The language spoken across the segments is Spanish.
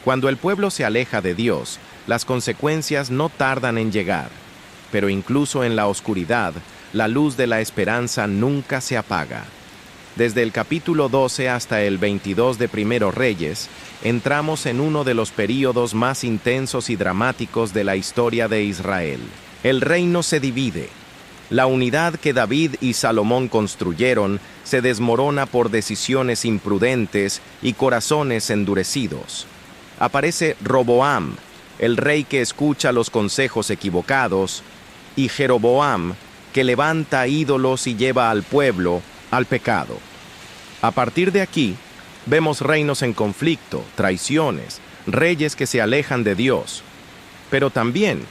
Cuando el pueblo se aleja de Dios, las consecuencias no tardan en llegar, pero incluso en la oscuridad, la luz de la esperanza nunca se apaga. Desde el capítulo 12 hasta el 22 de Primero Reyes, entramos en uno de los períodos más intensos y dramáticos de la historia de Israel. El reino se divide. La unidad que David y Salomón construyeron se desmorona por decisiones imprudentes y corazones endurecidos. Aparece Roboam, el rey que escucha los consejos equivocados, y Jeroboam, que levanta ídolos y lleva al pueblo al pecado. A partir de aquí, vemos reinos en conflicto, traiciones, reyes que se alejan de Dios, pero también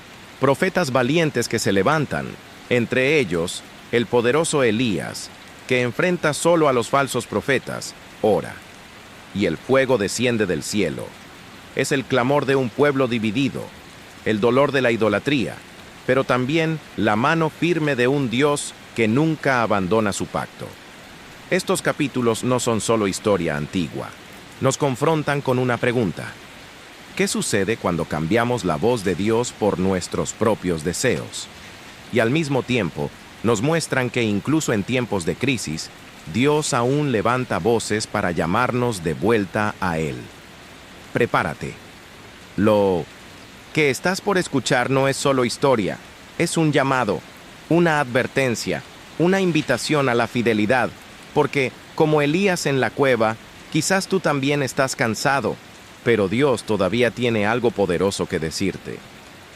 profetas valientes que se levantan, entre ellos el poderoso Elías, que enfrenta solo a los falsos profetas, ora, y el fuego desciende del cielo. Es el clamor de un pueblo dividido, el dolor de la idolatría, pero también la mano firme de un Dios que nunca abandona su pacto. Estos capítulos no son solo historia antigua, nos confrontan con una pregunta. ¿Qué sucede cuando cambiamos la voz de Dios por nuestros propios deseos? Y al mismo tiempo, nos muestran que incluso en tiempos de crisis, Dios aún levanta voces para llamarnos de vuelta a Él. Prepárate. Lo que estás por escuchar no es solo historia, es un llamado, una advertencia, una invitación a la fidelidad, porque, como Elías en la cueva, quizás tú también estás cansado, pero Dios todavía tiene algo poderoso que decirte.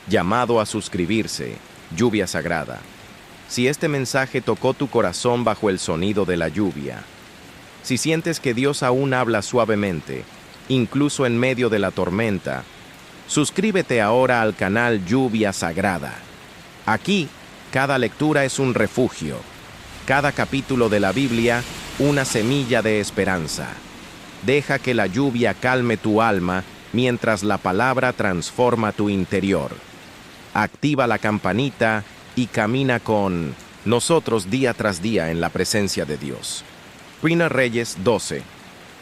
Llamado a suscribirse, lluvia sagrada. Si este mensaje tocó tu corazón bajo el sonido de la lluvia, si sientes que Dios aún habla suavemente, incluso en medio de la tormenta, suscríbete ahora al canal Lluvia Sagrada. Aquí, cada lectura es un refugio. Cada capítulo de la Biblia, una semilla de esperanza. Deja que la lluvia calme tu alma mientras la palabra transforma tu interior. Activa la campanita y camina con nosotros día tras día en la presencia de Dios. Primero Reyes 12.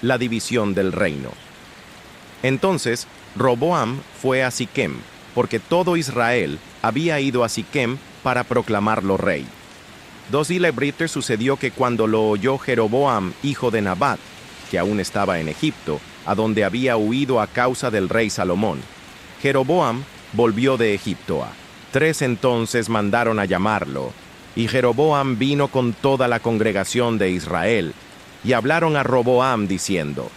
La división del reino. Entonces, Roboam fue a Siquem, porque todo Israel había ido a Siquem para proclamarlo rey. 2 días sucedió que cuando lo oyó Jeroboam, hijo de Nabat, que aún estaba en Egipto, a donde había huido a causa del rey Salomón, Jeroboam volvió de Egipto. 3 entonces mandaron a llamarlo, y Jeroboam vino con toda la congregación de Israel, y hablaron a Roboam diciendo: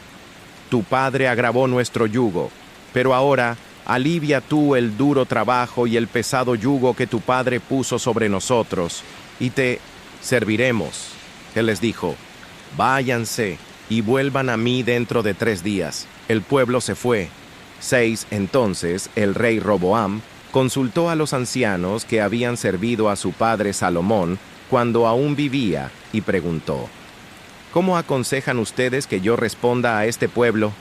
Tu padre agravó nuestro yugo, pero ahora alivia tú el duro trabajo y el pesado yugo que tu padre puso sobre nosotros, y te serviremos. Él les dijo: Váyanse y vuelvan a mí dentro de 3 días. El pueblo se fue. 6 Entonces el rey Roboam consultó a los ancianos que habían servido a su padre Salomón cuando aún vivía y preguntó: ¿Cómo aconsejan ustedes que yo responda a este pueblo?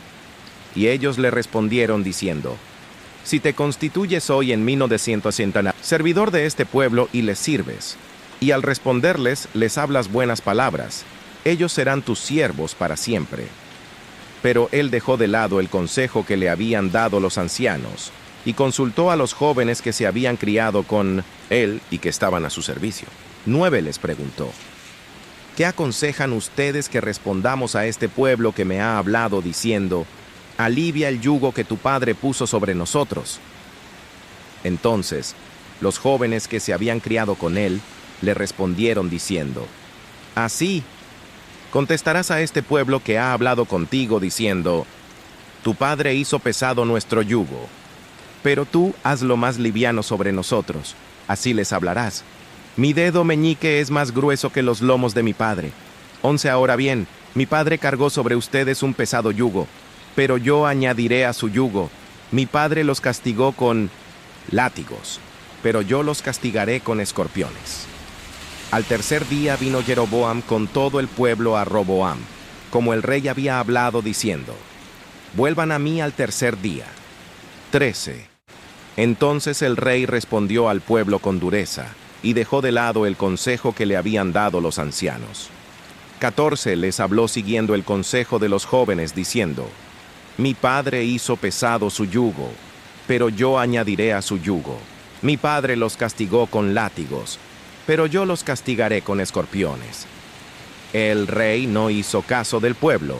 Y ellos le respondieron diciendo: Si te constituyes hoy en 1960 servidor de este pueblo y les sirves, y al responderles les hablas buenas palabras, ellos serán tus siervos para siempre. Pero él dejó de lado el consejo que le habían dado los ancianos, y consultó a los jóvenes que se habían criado con él y que estaban a su servicio. 9 les preguntó: ¿Qué aconsejan ustedes que respondamos a este pueblo que me ha hablado diciendo: Alivia el yugo que tu padre puso sobre nosotros? Entonces, los jóvenes que se habían criado con él le respondieron diciendo: Así contestarás a este pueblo que ha hablado contigo diciendo: Tu padre hizo pesado nuestro yugo, pero tú hazlo más liviano sobre nosotros. Así les hablarás: Mi dedo meñique es más grueso que los lomos de mi padre. 11 Ahora bien, mi padre cargó sobre ustedes un pesado yugo, pero yo añadiré a su yugo. Mi padre los castigó con látigos, pero yo los castigaré con escorpiones. Al 3er día vino Jeroboam con todo el pueblo a Roboam, como el rey había hablado, diciendo: Vuelvan a mí al 3er día. 13 Entonces el rey respondió al pueblo con dureza, y dejó de lado el consejo que le habían dado los ancianos. 14 Les habló siguiendo el consejo de los jóvenes, diciendo: Mi padre hizo pesado su yugo, pero yo añadiré a su yugo. Mi padre los castigó con látigos, pero yo los castigaré con escorpiones. El rey no hizo caso del pueblo,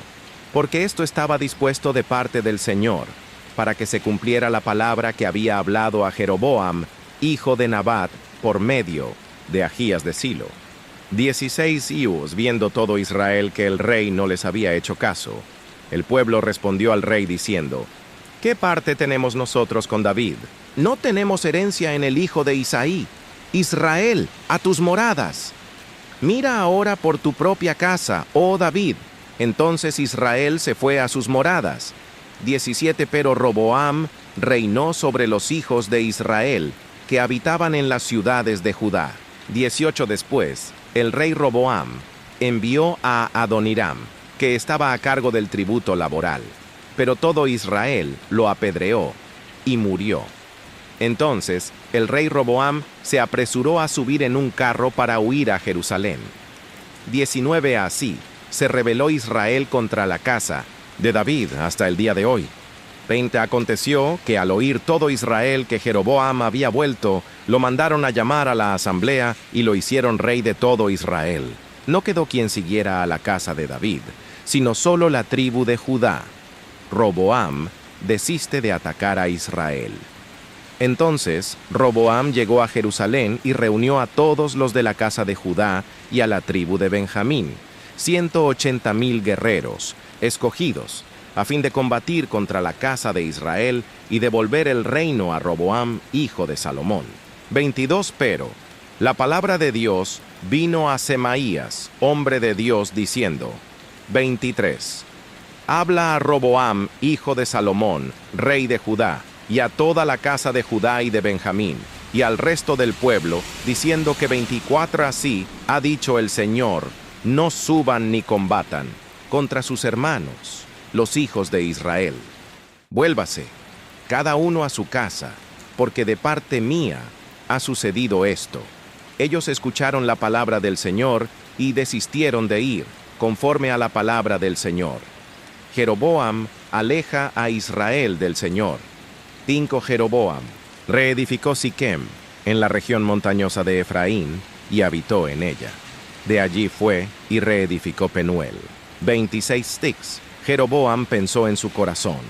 porque esto estaba dispuesto de parte del Señor, para que se cumpliera la palabra que había hablado a Jeroboam, hijo de Nabat, por medio de Ahías de Silo. 16 Ius, viendo todo Israel que el rey no les había hecho caso. El pueblo respondió al rey diciendo: ¿Qué parte tenemos nosotros con David? No tenemos herencia en el hijo de Isaí. Israel, a tus moradas. Mira ahora por tu propia casa, oh David. Entonces Israel se fue a sus moradas. 17 Pero Roboam reinó sobre los hijos de Israel, que habitaban en las ciudades de Judá. 18 Después, el rey Roboam envió a Adoniram, que estaba a cargo del tributo laboral, pero todo Israel lo apedreó y murió. Entonces, el rey Roboam se apresuró a subir en un carro para huir a Jerusalén. 19 Así, se rebeló Israel contra la casa de David hasta el día de hoy. 20 Aconteció que al oír todo Israel que Jeroboam había vuelto, lo mandaron a llamar a la asamblea y lo hicieron rey de todo Israel. No quedó quien siguiera a la casa de David, sino solo la tribu de Judá. Roboam desiste de atacar a Israel. Entonces Roboam llegó a Jerusalén y reunió a todos los de la casa de Judá y a la tribu de Benjamín, 180,000 guerreros, escogidos, a fin de combatir contra la casa de Israel y devolver el reino a Roboam, hijo de Salomón. 22 Pero la palabra de Dios vino a Semaías, hombre de Dios, diciendo: 23 Habla a Roboam, hijo de Salomón, rey de Judá, y a toda la casa de Judá y de Benjamín, y al resto del pueblo, diciendo que 24 Así ha dicho el Señor: no suban ni combatan contra sus hermanos, los hijos de Israel. Vuélvase, cada uno a su casa, porque de parte mía ha sucedido esto. Ellos escucharon la palabra del Señor y desistieron de ir, conforme a la palabra del Señor. Jeroboam aleja a Israel del Señor. 5 Jeroboam reedificó Siquem, en la región montañosa de Efraín, y habitó en ella. De allí fue y reedificó Penuel. 26 Tix. Jeroboam pensó en su corazón: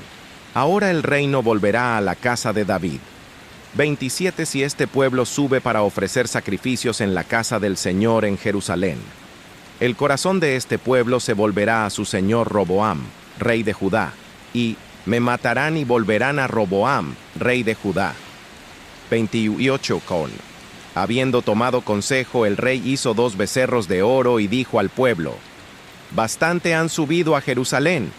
ahora el reino volverá a la casa de David. 27 Si este pueblo sube para ofrecer sacrificios en la casa del Señor en Jerusalén, el corazón de este pueblo se volverá a su señor Roboam, rey de Judá, y me matarán y volverán a Roboam, rey de Judá. 28 Habiendo tomado consejo, el rey hizo 2 becerros de oro y dijo al pueblo: bastante han subido a Jerusalén.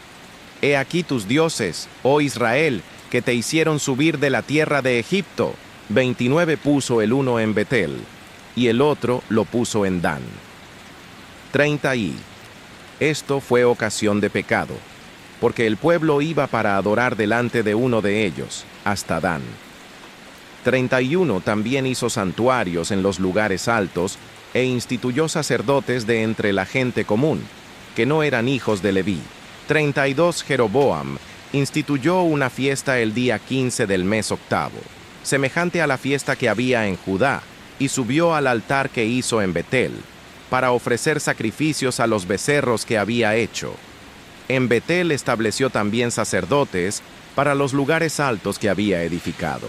He aquí tus dioses, oh Israel, que te hicieron subir de la tierra de Egipto. 29 Puso el uno en Betel, y el otro lo puso en Dan. 30 Esto fue ocasión de pecado, porque el pueblo iba para adorar delante de uno de ellos, hasta Dan. 31 También hizo santuarios en los lugares altos, e instituyó sacerdotes de entre la gente común, que no eran hijos de Leví. 32 Jeroboam instituyó una fiesta el día 15 del mes octavo, semejante a la fiesta que había en Judá, y subió al altar que hizo en Betel, para ofrecer sacrificios a los becerros que había hecho. En Betel estableció también sacerdotes para los lugares altos que había edificado.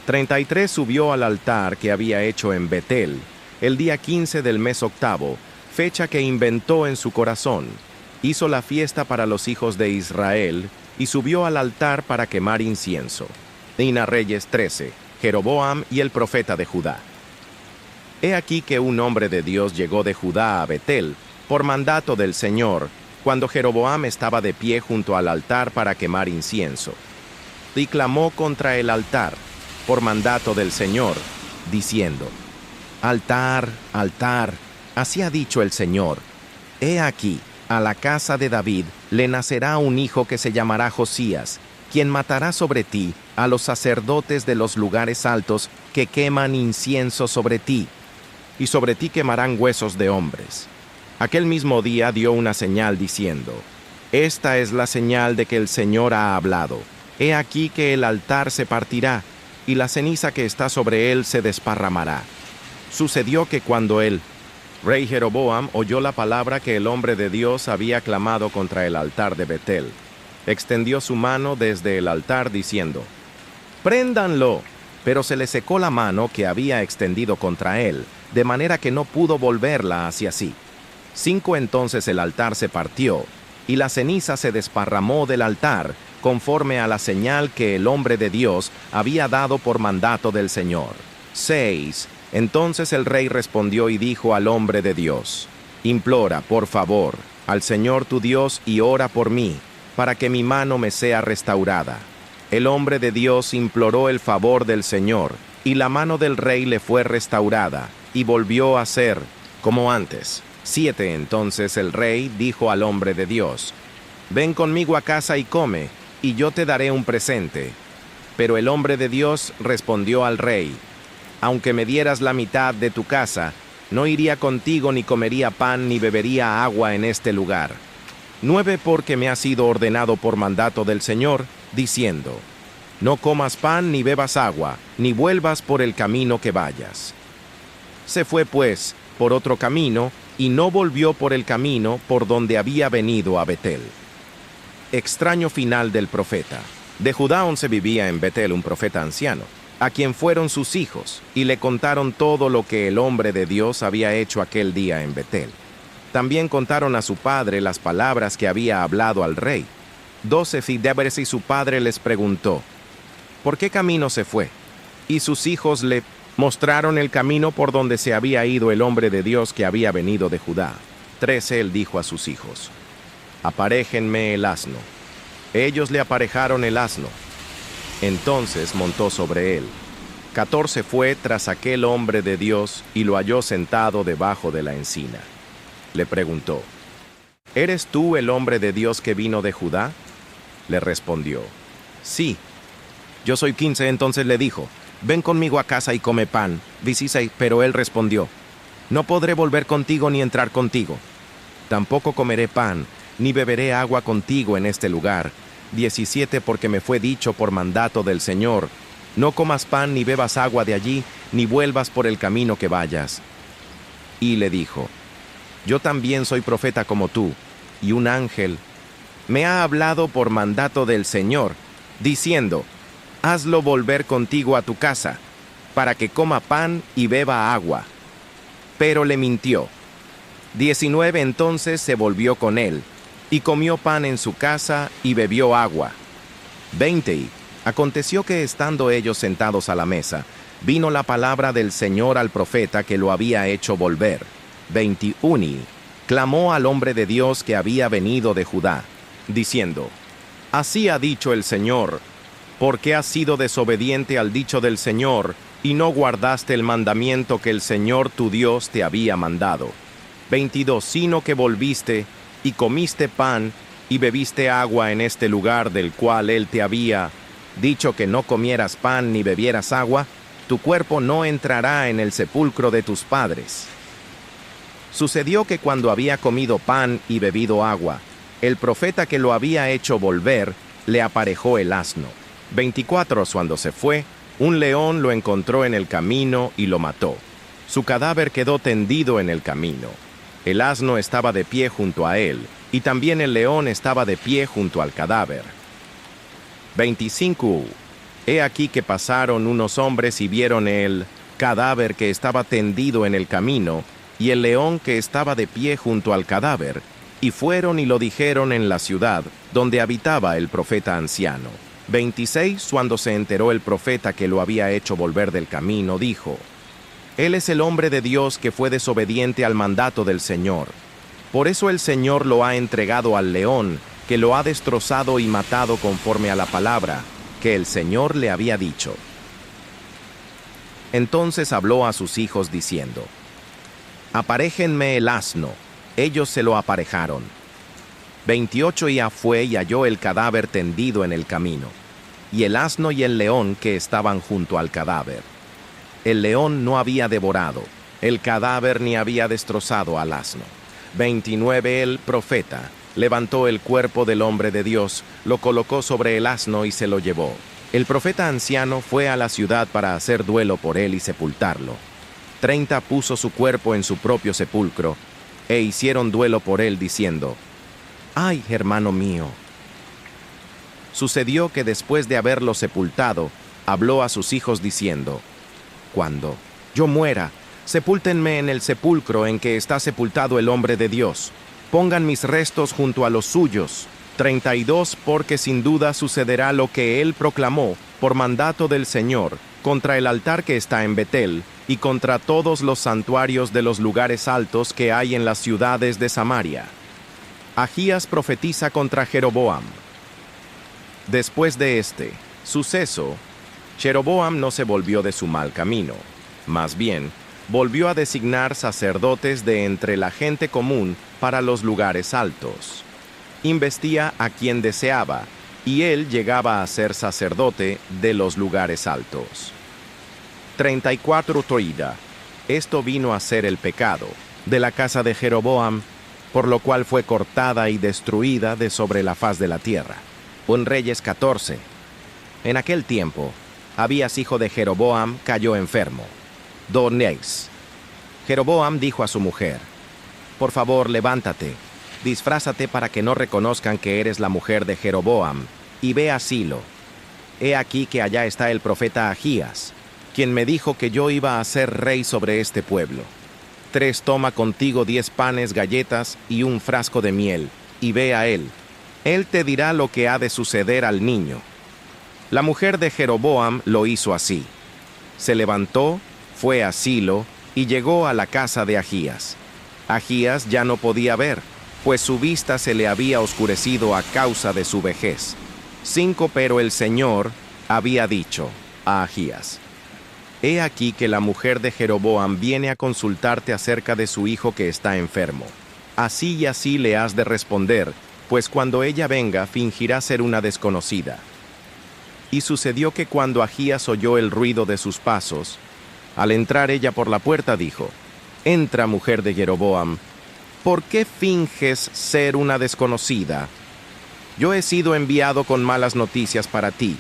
33 Subió al altar que había hecho en Betel, el día 15 del mes octavo, fecha que inventó en su corazón. Hizo la fiesta para los hijos de Israel, y subió al altar para quemar incienso. Reyes 13. Jeroboam y el profeta de Judá. He aquí que un hombre de Dios llegó de Judá a Betel, por mandato del Señor, cuando Jeroboam estaba de pie junto al altar para quemar incienso. Y clamó contra el altar, por mandato del Señor, diciendo: altar, altar, así ha dicho el Señor: he aquí, a la casa de David le nacerá un hijo que se llamará Josías, quien matará sobre ti a los sacerdotes de los lugares altos que queman incienso sobre ti, y sobre ti quemarán huesos de hombres. Aquel mismo día dio una señal diciendo: Esta es la señal de que el Señor ha hablado. He aquí que el altar se partirá, y la ceniza que está sobre él se desparramará. Sucedió que cuando el rey Jeroboam oyó la palabra que el hombre de Dios había clamado contra el altar de Betel, extendió su mano desde el altar diciendo: «Préndanlo». Pero se le secó la mano que había extendido contra él, de manera que no pudo volverla hacia sí. Entonces el altar se partió, y la ceniza se desparramó del altar, conforme a la señal que el hombre de Dios había dado por mandato del Señor. 6. Entonces el rey respondió y dijo al hombre de Dios: «Implora, por favor, al Señor tu Dios y ora por mí, para que mi mano me sea restaurada». El hombre de Dios imploró el favor del Señor, y la mano del rey le fue restaurada, y volvió a ser como antes. 7. Entonces el rey dijo al hombre de Dios: «Ven conmigo a casa y come, y yo te daré un presente». Pero el hombre de Dios respondió al rey: «Aunque me dieras la mitad de tu casa, no iría contigo ni comería pan ni bebería agua en este lugar». 9. Porque me ha sido ordenado por mandato del Señor, diciendo: «No comas pan ni bebas agua, ni vuelvas por el camino que vayas». Se fue pues por otro camino, y no volvió por el camino por donde había venido a Betel. Extraño final del profeta. De Judá aún se vivía en Betel un profeta anciano, a quien fueron sus hijos, y le contaron todo lo que el hombre de Dios había hecho aquel día en Betel. También contaron a su padre las palabras que había hablado al rey. 12. Y su padre les preguntó: «¿Por qué camino se fue?». Y sus hijos le mostraron el camino por donde se había ido el hombre de Dios que había venido de Judá. 13. Él dijo a sus hijos: «Aparéjenme el asno». Ellos le aparejaron el asno. Entonces montó sobre él. 14. Fue tras aquel hombre de Dios y lo halló sentado debajo de la encina. Le preguntó: «¿Eres tú el hombre de Dios que vino de Judá?». Le respondió: «Sí, yo soy». 15. Entonces le dijo: «Ven conmigo a casa y come pan». 16. Pero él respondió: «No podré volver contigo ni entrar contigo. Tampoco comeré pan, ni beberé agua contigo en este lugar». 17. Porque me fue dicho por mandato del Señor: «No comas pan ni bebas agua de allí, ni vuelvas por el camino que vayas». Y le dijo: «Yo también soy profeta como tú, y un ángel me ha hablado por mandato del Señor, diciendo: hazlo volver contigo a tu casa, para que coma pan y beba agua». Pero le mintió. 19. Entonces se volvió con él, y comió pan en su casa y bebió agua. 20. Y aconteció que estando ellos sentados a la mesa, vino la palabra del Señor al profeta que lo había hecho volver. 21. Y clamó al hombre de Dios que había venido de Judá, diciendo: «Así ha dicho el Señor, ¿por qué has sido desobediente al dicho del Señor y no guardaste el mandamiento que el Señor tu Dios te había mandado?» 22. Sino que volviste y comiste pan y bebiste agua en este lugar del cual él te había dicho que no comieras pan ni bebieras agua, tu cuerpo no entrará en el sepulcro de tus padres. Sucedió que cuando había comido pan y bebido agua, el profeta que lo había hecho volver le aparejó el asno. 24. Cuando se fue, un león lo encontró en el camino y lo mató. Su cadáver quedó tendido en el camino. El asno estaba de pie junto a él, y también el león estaba de pie junto al cadáver. 25. He aquí que pasaron unos hombres y vieron el cadáver que estaba tendido en el camino, y el león que estaba de pie junto al cadáver, y fueron y lo dijeron en la ciudad, donde habitaba el profeta anciano. 26. Cuando se enteró el profeta que lo había hecho volver del camino, dijo: «Él es el hombre de Dios que fue desobediente al mandato del Señor. Por eso el Señor lo ha entregado al león, que lo ha destrozado y matado conforme a la palabra que el Señor le había dicho». Entonces habló a sus hijos diciendo: «Aparéjenme el asno». Ellos se lo aparejaron. 28. Y fue y halló el cadáver tendido en el camino, y el asno y el león que estaban junto al cadáver. El león no había devorado el cadáver ni había destrozado al asno. 29. El profeta levantó el cuerpo del hombre de Dios, lo colocó sobre el asno y se lo llevó. El profeta anciano fue a la ciudad para hacer duelo por él y sepultarlo. 30 puso su cuerpo en su propio sepulcro, e hicieron duelo por él, diciendo: «¡Ay, hermano mío!». Sucedió que después de haberlo sepultado, habló a sus hijos diciendo: «Cuando yo muera, sepúltenme en el sepulcro en que está sepultado el hombre de Dios. Pongan mis restos junto a los suyos». 32 Porque sin duda sucederá lo que él proclamó por mandato del Señor contra el altar que está en Betel y contra todos los santuarios de los lugares altos que hay en las ciudades de Samaria. Ahías profetiza contra Jeroboam. Después de este suceso, Jeroboam no se volvió de su mal camino, más bien, volvió a designar sacerdotes de entre la gente común para los lugares altos. Investía a quien deseaba, y él llegaba a ser sacerdote de los lugares altos. 34 Toida. Esto vino a ser el pecado de la casa de Jeroboam, por lo cual fue cortada y destruida de sobre la faz de la tierra. En Reyes 14. En aquel tiempo, Abías, hijo de Jeroboam, cayó enfermo. Doneis. Jeroboam dijo a su mujer: «Por favor, levántate, disfrázate para que no reconozcan que eres la mujer de Jeroboam, y ve a Silo. He aquí que allá está el profeta Ahías, quien me dijo que yo iba a ser rey sobre este pueblo. 3 Toma contigo 10 panes, galletas y un frasco de miel, y ve a él. Él te dirá lo que ha de suceder al niño». La mujer de Jeroboam lo hizo así. Se levantó, fue a Silo, y llegó a la casa de Ahías. Ahías ya no podía ver, pues su vista se le había oscurecido a causa de su vejez. 5 Pero el Señor había dicho a Ahías: «He aquí que la mujer de Jeroboam viene a consultarte acerca de su hijo que está enfermo. Así y así le has de responder, pues cuando ella venga fingirá ser una desconocida». Y sucedió que cuando Ahías oyó el ruido de sus pasos, al entrar ella por la puerta dijo: «Entra, mujer de Jeroboam. ¿Por qué finges ser una desconocida? Yo he sido enviado con malas noticias para ti».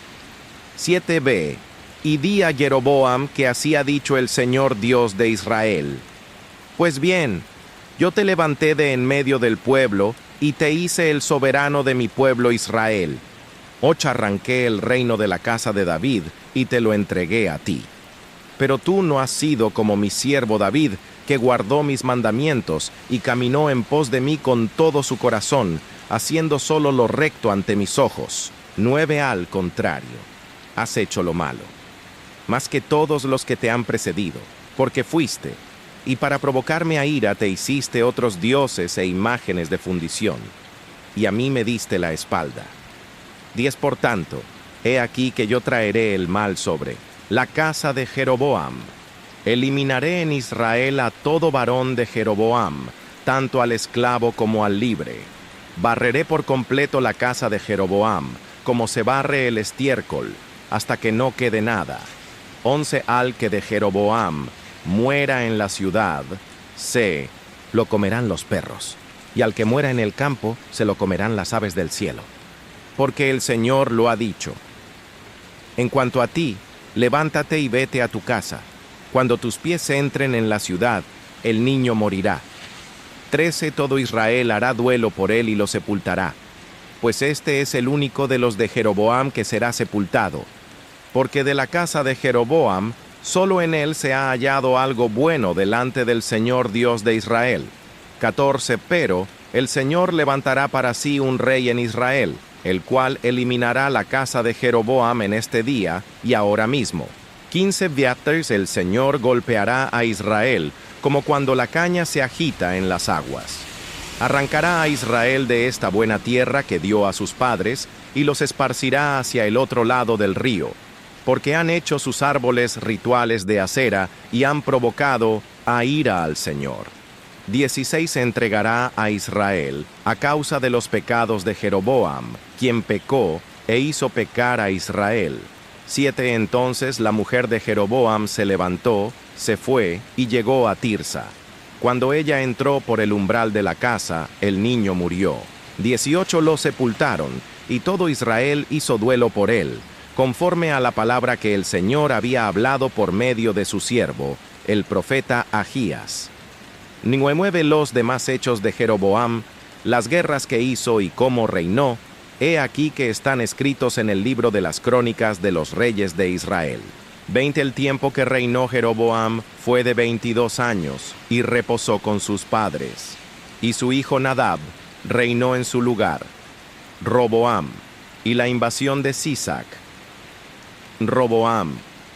7 Ve, y di a Jeroboam que así ha dicho el Señor Dios de Israel: «Pues bien, yo te levanté de en medio del pueblo, y te hice el soberano de mi pueblo Israel. 8 Arranqué el reino de la casa de David, y te lo entregué a ti. Pero tú no has sido como mi siervo David, que guardó mis mandamientos y caminó en pos de mí con todo su corazón, haciendo solo lo recto ante mis ojos. 9 Al contrario, has hecho lo malo, más que todos los que te han precedido, porque fuiste, y para provocarme a ira te hiciste otros dioses e imágenes de fundición, y a mí me diste la espalda. 10 Por tanto, he aquí que yo traeré el mal sobre la casa de Jeroboam. Eliminaré en Israel a todo varón de Jeroboam, tanto al esclavo como al libre. Barreré por completo la casa de Jeroboam, como se barre el estiércol, hasta que no quede nada. 11 Al que de Jeroboam muera en la ciudad, lo comerán los perros, y al que muera en el campo, se lo comerán las aves del cielo. Porque el Señor lo ha dicho. En cuanto a ti, levántate y vete a tu casa. Cuando tus pies entren en la ciudad, el niño morirá. 13 Todo Israel hará duelo por él y lo sepultará, pues este es el único de los de Jeroboam que será sepultado, porque de la casa de Jeroboam, solo en él se ha hallado algo bueno delante del Señor Dios de Israel. 14 Pero el Señor levantará para sí un rey en Israel, el cual eliminará la casa de Jeroboam en este día y ahora mismo. 15 Viatres el Señor golpeará a Israel, como cuando la caña se agita en las aguas. Arrancará a Israel de esta buena tierra que dio a sus padres, y los esparcirá hacia el otro lado del río, porque han hecho sus árboles rituales de acera y han provocado a ira al Señor. 16 entregará a Israel a causa de los pecados de Jeroboam, quien pecó e hizo pecar a Israel. 7 Entonces la mujer de Jeroboam se levantó, se fue y llegó a Tirsa. Cuando ella entró por el umbral de la casa, el niño murió. 18 lo sepultaron, y todo Israel hizo duelo por él, conforme a la palabra que el Señor había hablado por medio de su siervo, el profeta Ahías. 9 los demás hechos de Jeroboam, las guerras que hizo y cómo reinó, he aquí que están escritos en el libro de las crónicas de los reyes de Israel. 20 el tiempo que reinó Jeroboam fue de 22 años, y reposó con sus padres. Y su hijo Nadab reinó en su lugar. Roboam, y la invasión de Sisac. Roboam,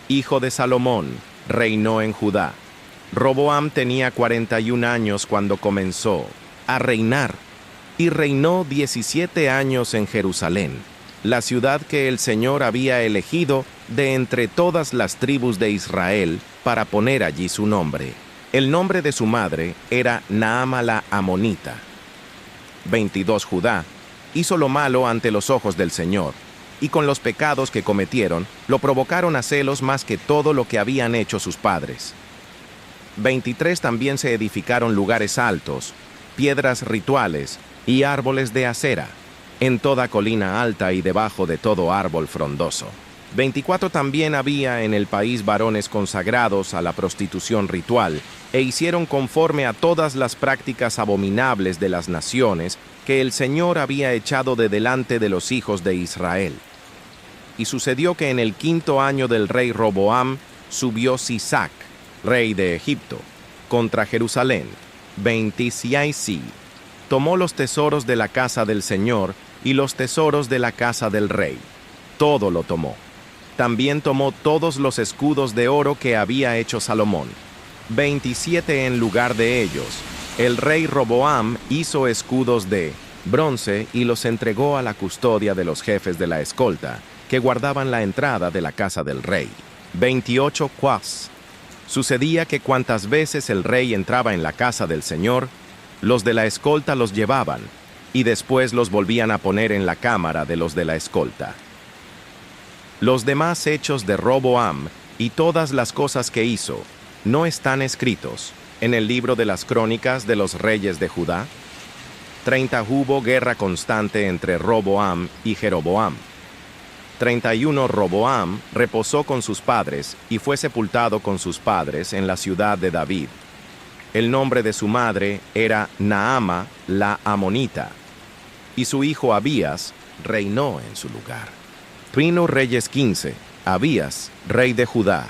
hijo de Salomón, reinó en Judá. Roboam tenía 41 años cuando comenzó a reinar, y reinó 17 años en Jerusalén, la ciudad que el Señor había elegido de entre todas las tribus de Israel para poner allí su nombre. El nombre de su madre era Naama la Amonita. 22 Judá hizo lo malo ante los ojos del Señor, y con los pecados que cometieron, lo provocaron a celos más que todo lo que habían hecho sus padres. 23 también se edificaron lugares altos, piedras rituales y árboles de acera, en toda colina alta y debajo de todo árbol frondoso. 24 también había en el país varones consagrados a la prostitución ritual, e hicieron conforme a todas las prácticas abominables de las naciones que el Señor había echado de delante de los hijos de Israel. Y sucedió que en el 5º año del rey Roboam subió Sisac, rey de Egipto, contra Jerusalén. 26 tomó los tesoros de la casa del Señor y los tesoros de la casa del rey. Todo lo tomó. También tomó todos los escudos de oro que había hecho Salomón. 27 en lugar de ellos. El rey Roboam hizo escudos de bronce y los entregó a la custodia de los jefes de la escolta, que guardaban la entrada de la casa del rey. 28 Cuas. Sucedía que cuantas veces el rey entraba en la casa del Señor, los de la escolta los llevaban, y después los volvían a poner en la cámara de los de la escolta. Los demás hechos de Roboam y todas las cosas que hizo, ¿no están escritos en el libro de las crónicas de los reyes de Judá? 30 hubo guerra constante entre Roboam y Jeroboam. 31 Roboam reposó con sus padres y fue sepultado con sus padres en la ciudad de David. El nombre de su madre era Naama la Amonita, y su hijo Abías reinó en su lugar. 1 Reyes 15, Abías, rey de Judá.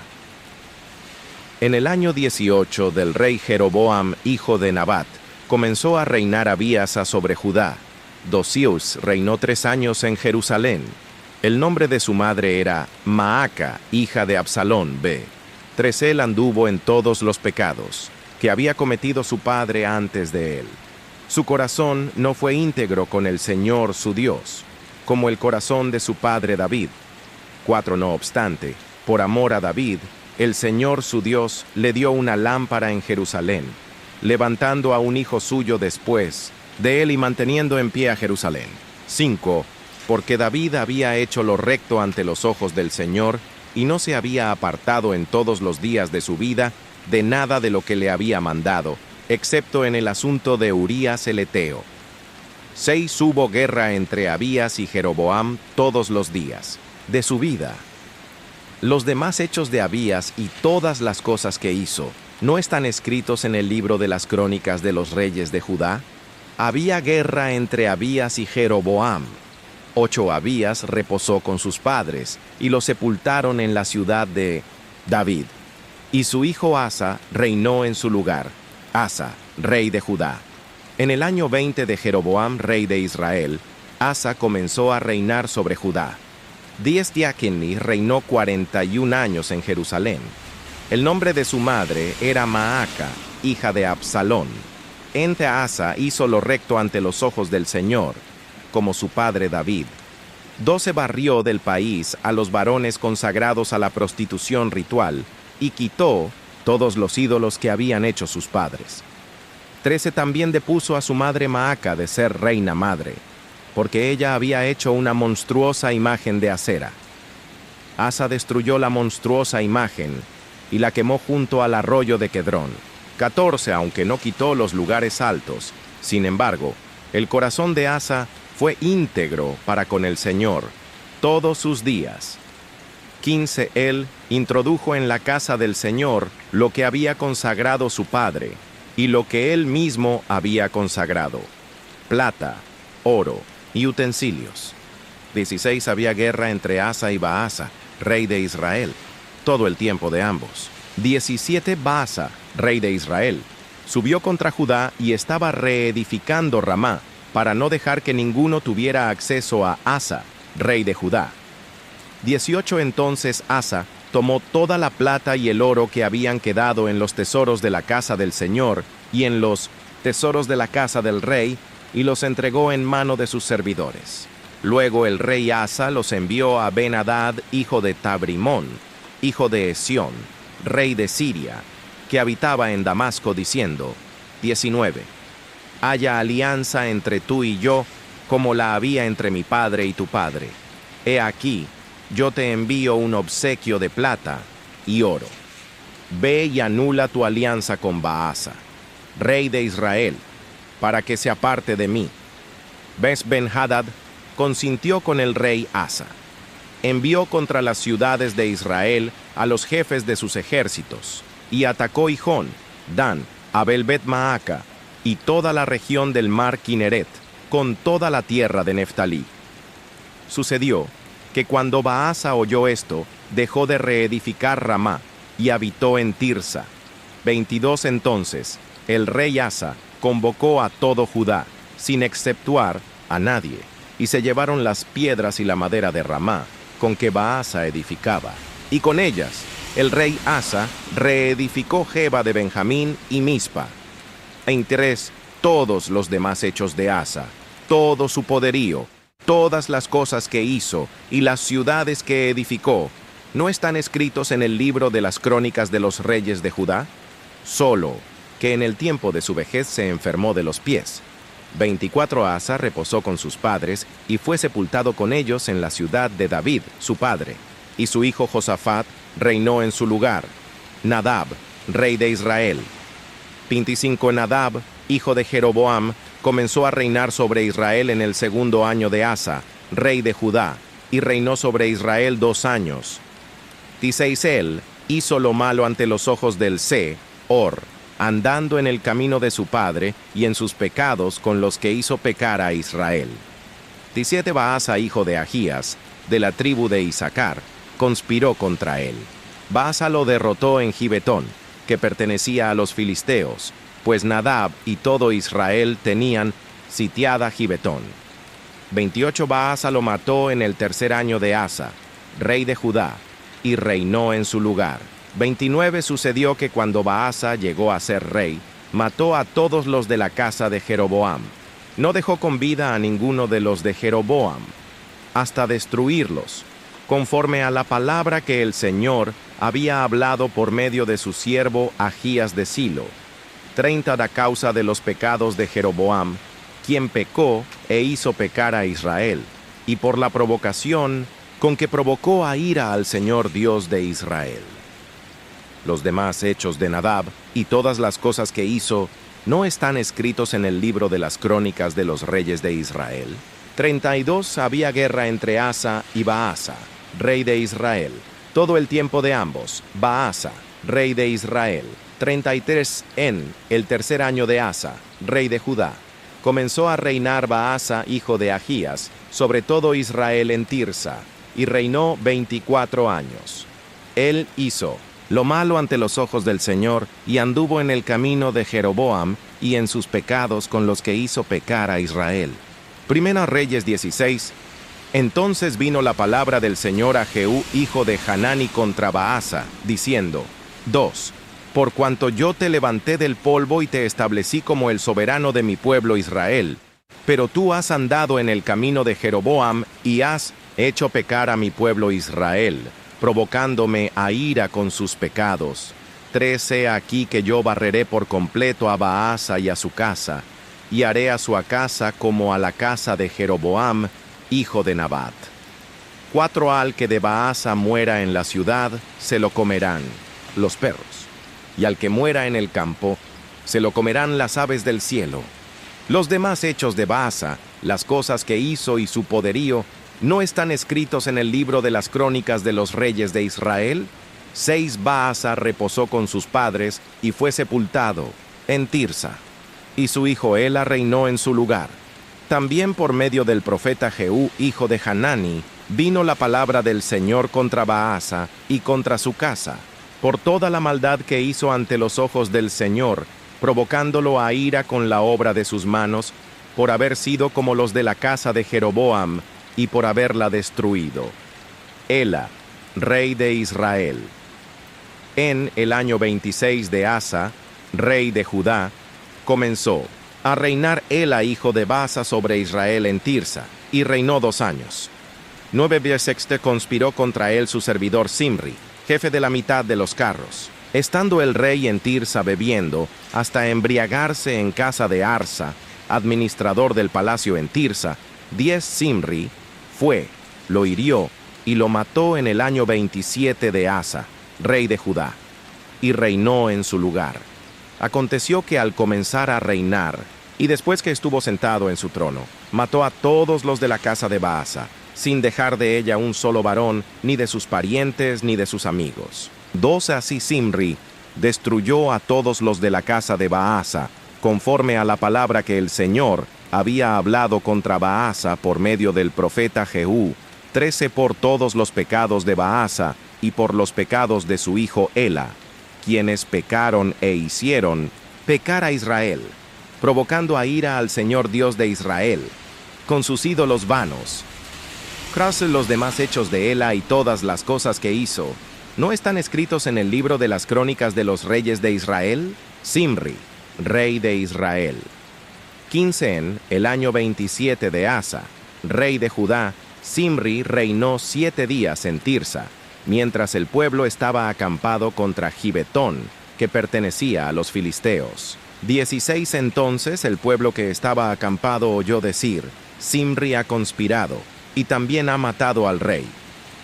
En el año 18 del rey Jeroboam, hijo de Nabat, comenzó a reinar Abías sobre Judá. Dosius reinó 3 años en Jerusalén. El nombre de su madre era Maaca, hija de Absalón b. 13 él anduvo en todos los pecados que había cometido su padre antes de él. Su corazón no fue íntegro con el Señor su Dios, como el corazón de su padre David. 4 No obstante, por amor a David, el Señor su Dios le dio una lámpara en Jerusalén, levantando a un hijo suyo después de él y manteniendo en pie a Jerusalén. 5 Porque David había hecho lo recto ante los ojos del Señor, y no se había apartado en todos los días de su vida de nada de lo que le había mandado, excepto en el asunto de Urías el Eteo. 6 Hubo guerra entre Abías y Jeroboam todos los días de su vida. Los demás hechos de Abías y todas las cosas que hizo, ¿no están escritos en el libro de las crónicas de los reyes de Judá? Había guerra entre Abías y Jeroboam. 8 Abías reposó con sus padres, y lo sepultaron en la ciudad de David. Y su hijo Asa reinó en su lugar. Asa, rey de Judá. En el año 20 de Jeroboam, rey de Israel, Asa comenzó a reinar sobre Judá. 10 Diaquení reinó 41 años en Jerusalén. El nombre de su madre era Maaca, hija de Absalón. Ente Asa hizo lo recto ante los ojos del Señor, como su padre David. 12 barrió del país a los varones consagrados a la prostitución ritual, y quitó todos los ídolos que habían hecho sus padres. 13 también depuso a su madre Maaca de ser reina madre, porque ella había hecho una monstruosa imagen de acera. Asa destruyó la monstruosa imagen y la quemó junto al arroyo de Quedrón. 14 aunque no quitó los lugares altos, sin embargo, El corazón de Asa fue íntegro para con el Señor todos sus días. 15. Él introdujo en la casa del Señor lo que había consagrado su padre, y lo que él mismo había consagrado: plata, oro y utensilios. 16. Había guerra entre Asa y Baasa, rey de Israel, todo el tiempo de ambos. 17. Baasa, rey de Israel, subió contra Judá y estaba reedificando Ramá, para no dejar que ninguno tuviera acceso a Asa, rey de Judá. 18. Entonces Asa tomó toda la plata y el oro que habían quedado en los tesoros de la casa del Señor y en los tesoros de la casa del rey, y los entregó en mano de sus servidores. Luego el rey Asa los envió a Ben-Hadad, hijo de Tabrimón, hijo de Esión, rey de Siria, que habitaba en Damasco, diciendo: 19. Haya alianza entre tú y yo, como la había entre mi padre y tu padre. He aquí, yo te envío un obsequio de plata y oro. Ve y anula tu alianza con Baasa, rey de Israel, para que se aparte de mí. Ben-Hadad consintió con el rey Asa. Envió contra las ciudades de Israel a los jefes de sus ejércitos, y atacó Hijón, Dan, Abel-Bet-Maaca, y toda la región del mar Kineret, con toda la tierra de Neftalí. Sucedió que cuando Baasa oyó esto, dejó de reedificar Ramá, y habitó en Tirsa. 22. Entonces, el rey Asa convocó a todo Judá, sin exceptuar a nadie, y se llevaron las piedras y la madera de Ramá, con que Baasa edificaba, y con ellas el rey Asa reedificó Geba de Benjamín y Mispa. 23. Todos los demás hechos de Asa, todo su poderío, todas las cosas que hizo y las ciudades que edificó, ¿no están escritos en el libro de las crónicas de los reyes de Judá? Solo que en el tiempo de su vejez se enfermó de los pies. 24. Asa reposó con sus padres y fue sepultado con ellos en la ciudad de David, su padre, y su hijo Josafat reinó en su lugar. Nadab, rey de Israel. 25. Nadab, hijo de Jeroboam, comenzó a reinar sobre Israel en el segundo año de Asa, rey de Judá, y reinó sobre Israel 2 años. 16. Él hizo lo malo ante los ojos del Señor, andando en el camino de su padre y en sus pecados con los que hizo pecar a Israel. 17. Baasa, hijo de Ahías, de la tribu de Isaacar, conspiró contra él. Baasa lo derrotó en Gibetón, que pertenecía a los filisteos, pues Nadab y todo Israel tenían sitiada Gibetón. 28. Baasa lo mató en el tercer año de Asa, rey de Judá, y reinó en su lugar. 29. Sucedió que cuando Baasa llegó a ser rey, mató a todos los de la casa de Jeroboam. No dejó con vida a ninguno de los de Jeroboam, hasta destruirlos, conforme a la palabra que el Señor había hablado por medio de su siervo Ahías de Silo. 30. A causa de los pecados de Jeroboam, quien pecó e hizo pecar a Israel, y por la provocación con que provocó a ira al Señor Dios de Israel. Los demás hechos de Nadab y todas las cosas que hizo no están escritos en el libro de las crónicas de los reyes de Israel. 32. Había guerra entre Asa y Baasa, rey de Israel, todo el tiempo de ambos. Baasa, rey de Israel. 33. En el tercer año de Asa, rey de Judá, comenzó a reinar Baasa, hijo de Ahías, sobre todo Israel en Tirsa, y reinó 24 años. Él hizo lo malo ante los ojos del Señor, y anduvo en el camino de Jeroboam y en sus pecados con los que hizo pecar a Israel. Primera Reyes 16. Entonces vino la palabra del Señor a Jehú, hijo de Hanani, contra Baasa, diciendo: 2. Por cuanto yo te levanté del polvo y te establecí como el soberano de mi pueblo Israel, pero tú has andado en el camino de Jeroboam y has hecho pecar a mi pueblo Israel, provocándome a ira con sus pecados. 13. Aquí que yo barreré por completo a Baasa y a su casa, y haré a su casa como a la casa de Jeroboam, hijo de Nabat. 4. Al que de Baasa muera en la ciudad, se lo comerán los perros, y al que muera en el campo, se lo comerán las aves del cielo. Los demás hechos de Baasa, las cosas que hizo y su poderío, ¿no están escritos en el libro de las crónicas de los reyes de Israel? 6 Baasa reposó con sus padres y fue sepultado en Tirsa, y su hijo Ela reinó en su lugar. También por medio del profeta Jehú, hijo de Hanani, vino la palabra del Señor contra Baasa y contra su casa, por toda la maldad que hizo ante los ojos del Señor, provocándolo a ira con la obra de sus manos, por haber sido como los de la casa de Jeroboam y por haberla destruido. Ela, rey de Israel. En el año 26 de Asa, rey de Judá, comenzó a reinar Ela, hijo de Baasa, sobre Israel en Tirsa, y reinó 2 años. 9 veces conspiró contra él su servidor Simri, jefe de la mitad de los carros. Estando el rey en Tirsa bebiendo, hasta embriagarse en casa de Arsa, administrador del palacio en Tirsa, 10 Simri, fue, lo hirió y lo mató en el año 27 de Asa, rey de Judá, y reinó en su lugar. Aconteció que al comenzar a reinar, y después que estuvo sentado en su trono, mató a todos los de la casa de Baasa, sin dejar de ella un solo varón, ni de sus parientes, ni de sus amigos. 12 así Simri destruyó a todos los de la casa de Baasa, conforme a la palabra que el Señor había hablado contra Baasa por medio del profeta Jehú, 13 por todos los pecados de Baasa y por los pecados de su hijo Ela, quienes pecaron e hicieron pecar a Israel, provocando a ira al Señor Dios de Israel, con sus ídolos vanos. Los demás hechos de Ela y todas las cosas que hizo, ¿no están escritos en el libro de las crónicas de los reyes de Israel? Simri, rey de Israel. 15 en el año 27 de Asa, rey de Judá, Simri reinó 7 días en Tirsa, mientras el pueblo estaba acampado contra Gibetón, que pertenecía a los filisteos. 16 entonces el pueblo que estaba acampado oyó decir, Simri ha conspirado, y también ha matado al rey.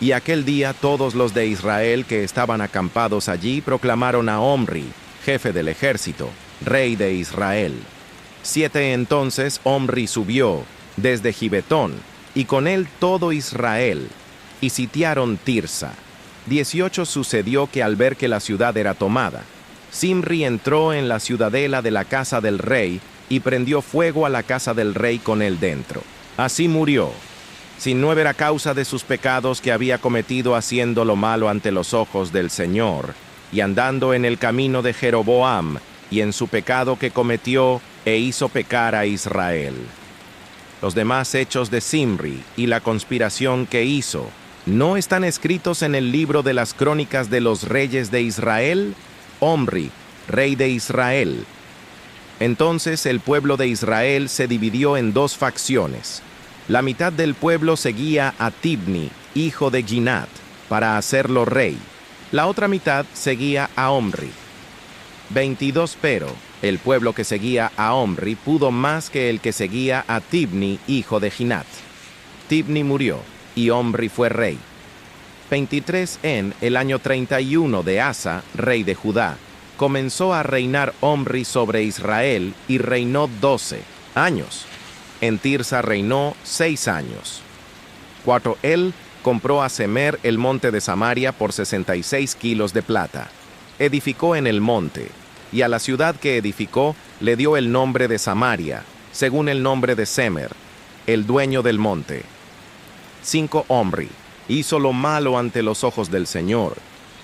Y aquel día todos los de Israel que estaban acampados allí proclamaron a Omri, jefe del ejército, rey de Israel. 7 entonces Omri subió desde Gibetón, y con él todo Israel, y sitiaron Tirsa. 18 sucedió que al ver que la ciudad era tomada, Simri entró en la ciudadela de la casa del rey, y prendió fuego a la casa del rey con él dentro. Así murió, sin no ver a causa de sus pecados que había cometido haciendo lo malo ante los ojos del Señor, y andando en el camino de Jeroboam, y en su pecado que cometió, e hizo pecar a Israel. Los demás hechos de Simri y la conspiración que hizo, ¿no están escritos en el libro de las crónicas de los reyes de Israel? Omri, rey de Israel. Entonces el pueblo de Israel se dividió en 2 facciones. La mitad del pueblo seguía a Tibni, hijo de Ginat, para hacerlo rey. La otra mitad seguía a Omri. 22 Pero el pueblo que seguía a Omri pudo más que el que seguía a Tibni, hijo de Ginat. Tibni murió, y Omri fue rey. 23 En el año 31 de Asa, rey de Judá, comenzó a reinar Omri sobre Israel, y reinó 12 años. En Tirsa reinó 6 años. 4 Él compró a Semer el monte de Samaria por 66 kilos de plata. Edificó en el monte, y a la ciudad que edificó le dio el nombre de Samaria, según el nombre de Semer, el dueño del monte. 5 Omri hizo lo malo ante los ojos del Señor,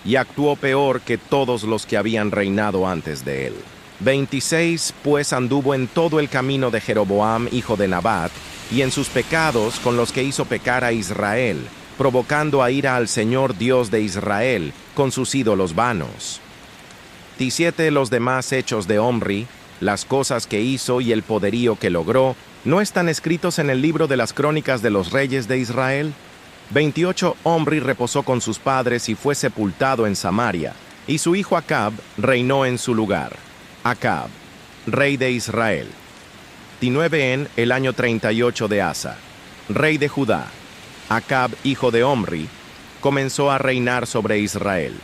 y actuó peor que todos los que habían reinado antes de él. 26 Pues anduvo en todo el camino de Jeroboam, hijo de Nabat, y en sus pecados con los que hizo pecar a Israel, provocando a ira al Señor Dios de Israel con sus ídolos vanos. 17 Los demás hechos de Omri, las cosas que hizo y el poderío que logró, ¿no están escritos en el libro de las crónicas de los reyes de Israel? 28 Omri reposó con sus padres y fue sepultado en Samaria, y su hijo Acab reinó en su lugar. Acab, rey de Israel. 19 En el año 38 de Asa, rey de Judá, Acab, hijo de Omri, comenzó a reinar sobre Israel.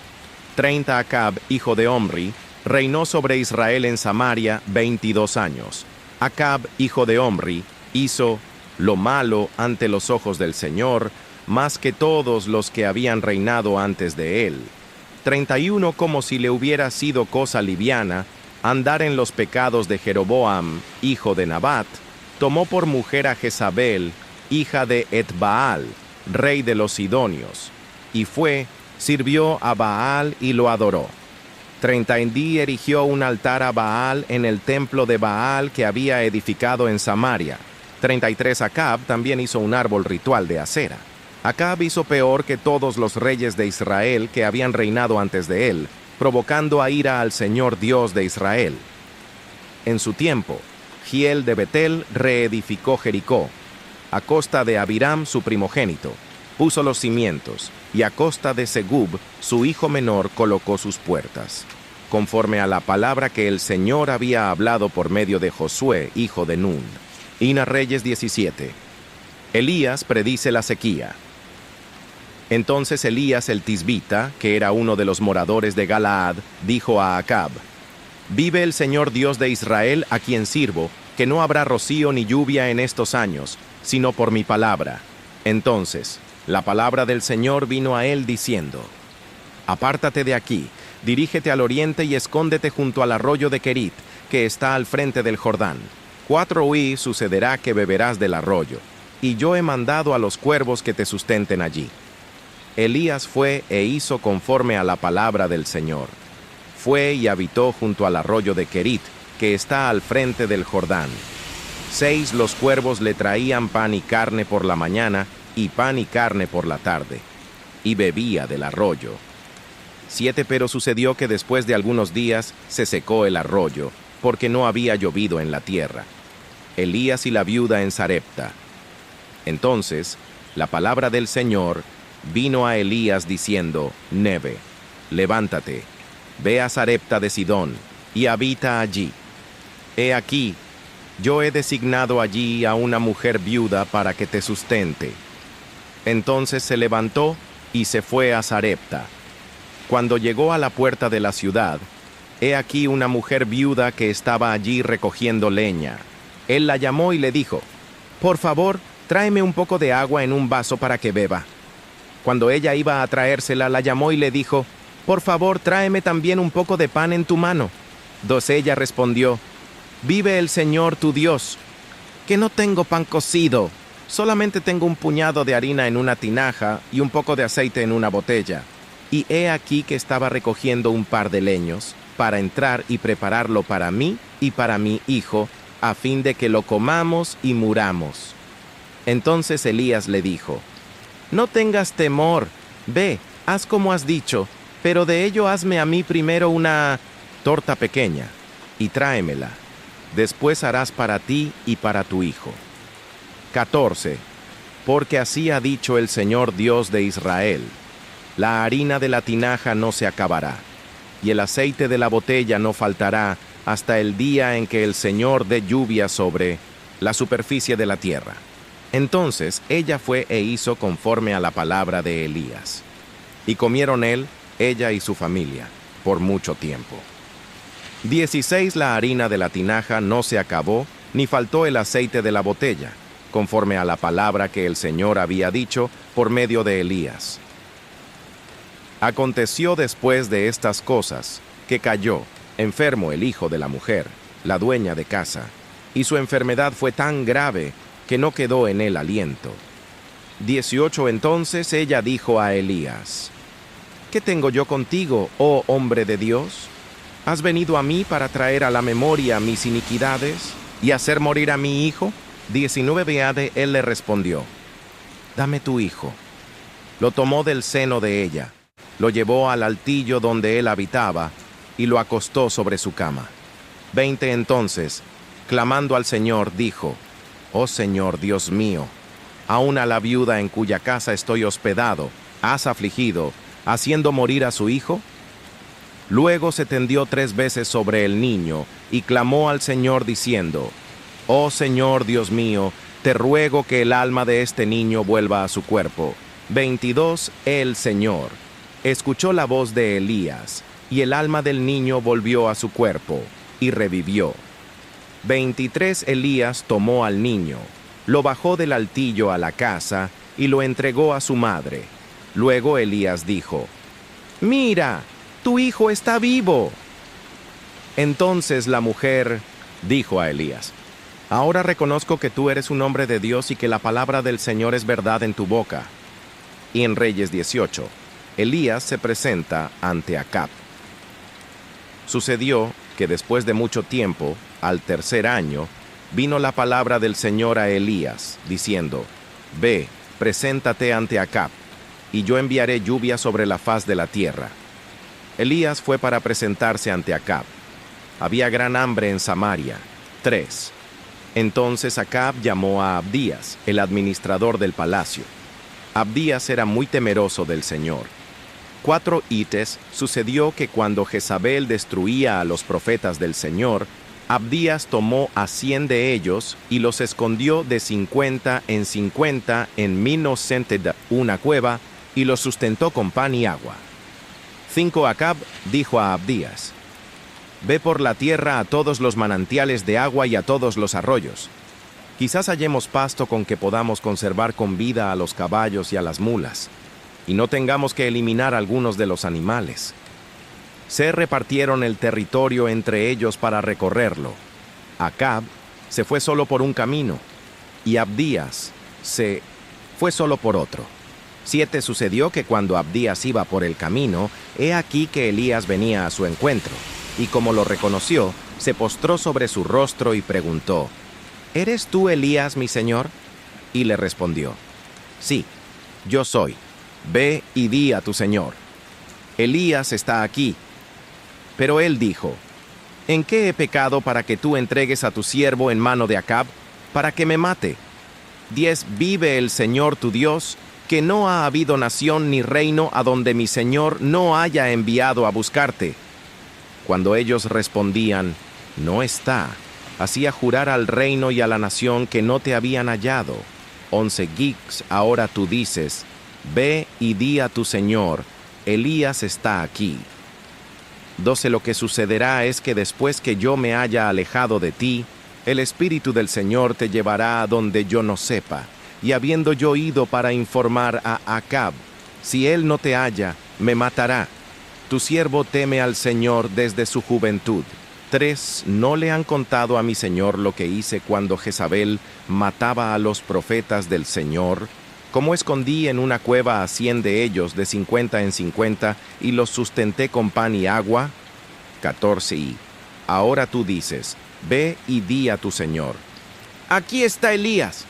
30 Acab, hijo de Omri, reinó sobre Israel en Samaria 22 años. Acab, hijo de Omri, hizo lo malo ante los ojos del Señor, más que todos los que habían reinado antes de él. 31 como si le hubiera sido cosa liviana andar en los pecados de Jeroboam, hijo de Nabat, tomó por mujer a Jezabel, hija de Etbaal, rey de los Sidonios, y sirvió a Baal y lo adoró. 30 erigió un altar a Baal en el templo de Baal que había edificado en Samaria. 33 Acab también hizo un árbol ritual de acera. Acab hizo peor que todos los reyes de Israel que habían reinado antes de él, provocando a ira al Señor Dios de Israel. En su tiempo, Giel de Betel reedificó Jericó, a costa de Abiram su primogénito, puso los cimientos, y a costa de Segub, su hijo menor, colocó sus puertas, conforme a la palabra que el Señor había hablado por medio de Josué, hijo de Nun. Reyes 17. Elías predice la sequía. Entonces Elías el Tisbita, que era uno de los moradores de Galaad, dijo a Acab: «Vive el Señor Dios de Israel, a quien sirvo, que no habrá rocío ni lluvia en estos años, sino por mi palabra». Entonces la palabra del Señor vino a él diciendo: «Apártate de aquí, dirígete al oriente y escóndete junto al arroyo de Querit, que está al frente del Jordán. 4 huí sucederá que beberás del arroyo, y yo he mandado a los cuervos que te sustenten allí». Elías fue e hizo conforme a la palabra del Señor. Fue y habitó junto al arroyo de Querit, que está al frente del Jordán. 6 los cuervos le traían pan y carne por la mañana, y pan y carne por la tarde, y bebía del arroyo. 7 pero sucedió que después de algunos días se secó el arroyo, porque no había llovido en la tierra. Elías y la viuda en Sarepta. Entonces la palabra del Señor vino a Elías diciendo: «Neve, levántate, ve a Sarepta de Sidón, y habita allí. He aquí, yo he designado allí a una mujer viuda para que te sustente». Entonces se levantó y se fue a Sarepta. Cuando llegó a la puerta de la ciudad, he aquí una mujer viuda que estaba allí recogiendo leña. Él la llamó y le dijo: «Por favor, tráeme un poco de agua en un vaso para que beba». Cuando ella iba a traérsela, la llamó y le dijo: «Por favor, tráeme también un poco de pan en tu mano». Ella respondió: «Vive el Señor tu Dios, que no tengo pan cocido, solamente tengo un puñado de harina en una tinaja y un poco de aceite en una botella. Y he aquí que estaba recogiendo un par de leños para entrar y prepararlo para mí y para mi hijo, a fin de que lo comamos y muramos». Entonces Elías le dijo: «No tengas temor, ve, haz como has dicho, pero de ello hazme a mí primero una torta pequeña, y tráemela. Después harás para ti y para tu hijo». 14. Porque así ha dicho el Señor Dios de Israel: «La harina de la tinaja no se acabará, y el aceite de la botella no faltará hasta el día en que el Señor dé lluvia sobre la superficie de la tierra». Entonces ella fue e hizo conforme a la palabra de Elías. Y comieron él, ella y su familia, por mucho tiempo. 16 La harina de la tinaja no se acabó, ni faltó el aceite de la botella, conforme a la palabra que el Señor había dicho por medio de Elías. Aconteció después de estas cosas, que cayó enfermo el hijo de la mujer, la dueña de casa, y su enfermedad fue tan grave que no quedó en él aliento. 18 Entonces ella dijo a Elías: «¿Qué tengo yo contigo, oh hombre de Dios? ¿Has venido a mí para traer a la memoria mis iniquidades y hacer morir a mi hijo?» 19 Él le respondió: «Dame tu hijo». Lo tomó del seno de ella, lo llevó al altillo donde él habitaba, y lo acostó sobre su cama. 20 Entonces, clamando al Señor, dijo: «Oh Señor, Dios mío, aun a la viuda en cuya casa estoy hospedado, ¿has afligido, haciendo morir a su hijo?». Luego se tendió 3 veces sobre el niño, y clamó al Señor diciendo: «Oh Señor, Dios mío, te ruego que el alma de este niño vuelva a su cuerpo». 22 El Señor escuchó la voz de Elías, y el alma del niño volvió a su cuerpo, y revivió. 23 Elías tomó al niño, lo bajó del altillo a la casa y lo entregó a su madre. Luego Elías dijo: «Mira, tu hijo está vivo». Entonces la mujer dijo a Elías: «Ahora reconozco que tú eres un hombre de Dios y que la palabra del Señor es verdad en tu boca». Y en Reyes 18, Elías se presenta ante Acab. Sucedió que después de mucho tiempo, al tercer año, vino la palabra del Señor a Elías, diciendo: «Ve, preséntate ante Acab, y yo enviaré lluvia sobre la faz de la tierra». Elías fue para presentarse ante Acab. Había gran hambre en Samaria. 3. Entonces Acab llamó a Abdías, el administrador del palacio. Abdías era muy temeroso del Señor. 4 sucedió que cuando Jezabel destruía a los profetas del Señor, Abdías tomó a 100 de ellos y los escondió de 50 en Minosenteda, una cueva, y los sustentó con pan y agua. 5 Acab dijo a Abdías: «Ve por la tierra a todos los manantiales de agua y a todos los arroyos. Quizás hallemos pasto con que podamos conservar con vida a los caballos y a las mulas, y no tengamos que eliminar algunos de los animales». Se repartieron el territorio entre ellos para recorrerlo. Acab se fue solo por un camino, y Abdías se fue solo por otro. 7 Sucedió que cuando Abdías iba por el camino, he aquí que Elías venía a su encuentro, y como lo reconoció, se postró sobre su rostro y preguntó: «¿Eres tú Elías, mi señor?». Y le respondió: «Sí, yo soy. Ve y di a tu señor: Elías está aquí». Pero él dijo: «¿En qué he pecado para que tú entregues a tu siervo en mano de Acab, para que me mate? 10 Vive el Señor tu Dios, que no ha habido nación ni reino a donde mi señor no haya enviado a buscarte». Cuando ellos respondían: «No está», hacía jurar al reino y a la nación que no te habían hallado. 11 Ahora tú dices: «Ve y di a tu señor: Elías está aquí». 12 Lo que sucederá es que después que yo me haya alejado de ti, el Espíritu del Señor te llevará a donde yo no sepa, y habiendo yo ido para informar a Acab, si él no te halla, me matará. Tu siervo teme al Señor desde su juventud. 3 ¿No le han contado a mi señor lo que hice cuando Jezabel mataba a los profetas del Señor? Cómo escondí en una cueva a 100 de ellos de 50 en 50 y los sustenté con pan y agua. 14 Ahora tú dices: «Ve y di a tu señor: Aquí está Elías,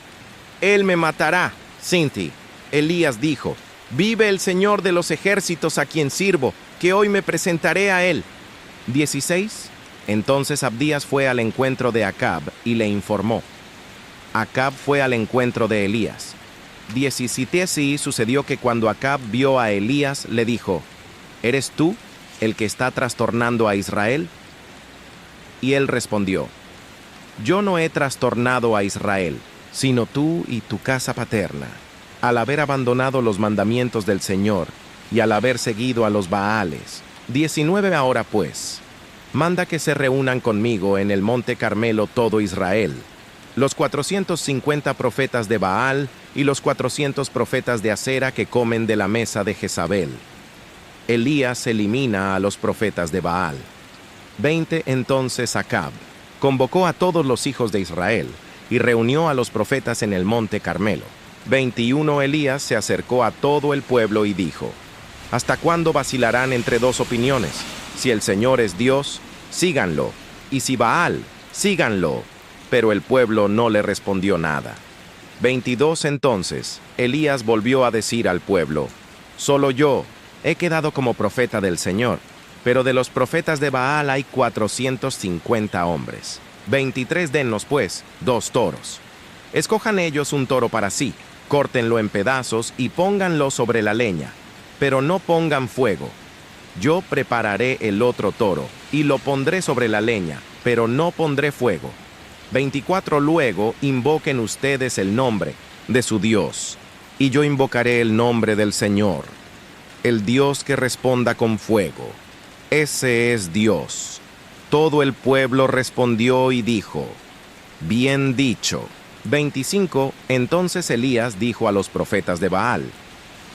él me matará». 5 Elías dijo: «Vive el Señor de los ejércitos a quien sirvo, que hoy me presentaré a él». 16 Entonces Abdías fue al encuentro de Acab y le informó. Acab fue al encuentro de Elías. 17 Sucedió que cuando Acab vio a Elías, le dijo: «¿Eres tú el que está trastornando a Israel?». Y él respondió: «Yo no he trastornado a Israel, sino tú y tu casa paterna, al haber abandonado los mandamientos del Señor y al haber seguido a los Baales». 19 Ahora pues, manda que se reúnan conmigo en el monte Carmelo todo Israel, los 450 profetas de Baal y los 400 profetas de Acera que comen de la mesa de Jezabel. Elías elimina a los profetas de Baal. 20 Entonces Acab convocó a todos los hijos de Israel y reunió a los profetas en el monte Carmelo. 21 Elías se acercó a todo el pueblo y dijo: «¿Hasta cuándo vacilarán entre dos opiniones? Si el Señor es Dios, síganlo, y si Baal, síganlo». Pero el pueblo no le respondió nada. 22 Entonces Elías volvió a decir al pueblo: «Solo yo he quedado como profeta del Señor, pero de los profetas de Baal hay 450 hombres. 23 Dennos pues 2 toros. Escojan ellos un toro para sí, córtenlo en pedazos y pónganlo sobre la leña, pero no pongan fuego. Yo prepararé el otro toro y lo pondré sobre la leña, pero no pondré fuego. 24 Luego invoquen ustedes el nombre de su Dios, y yo invocaré el nombre del Señor, el Dios que responda con fuego. Ese es Dios». Todo el pueblo respondió y dijo: Bien dicho. 25. Entonces Elías dijo a los profetas de Baal: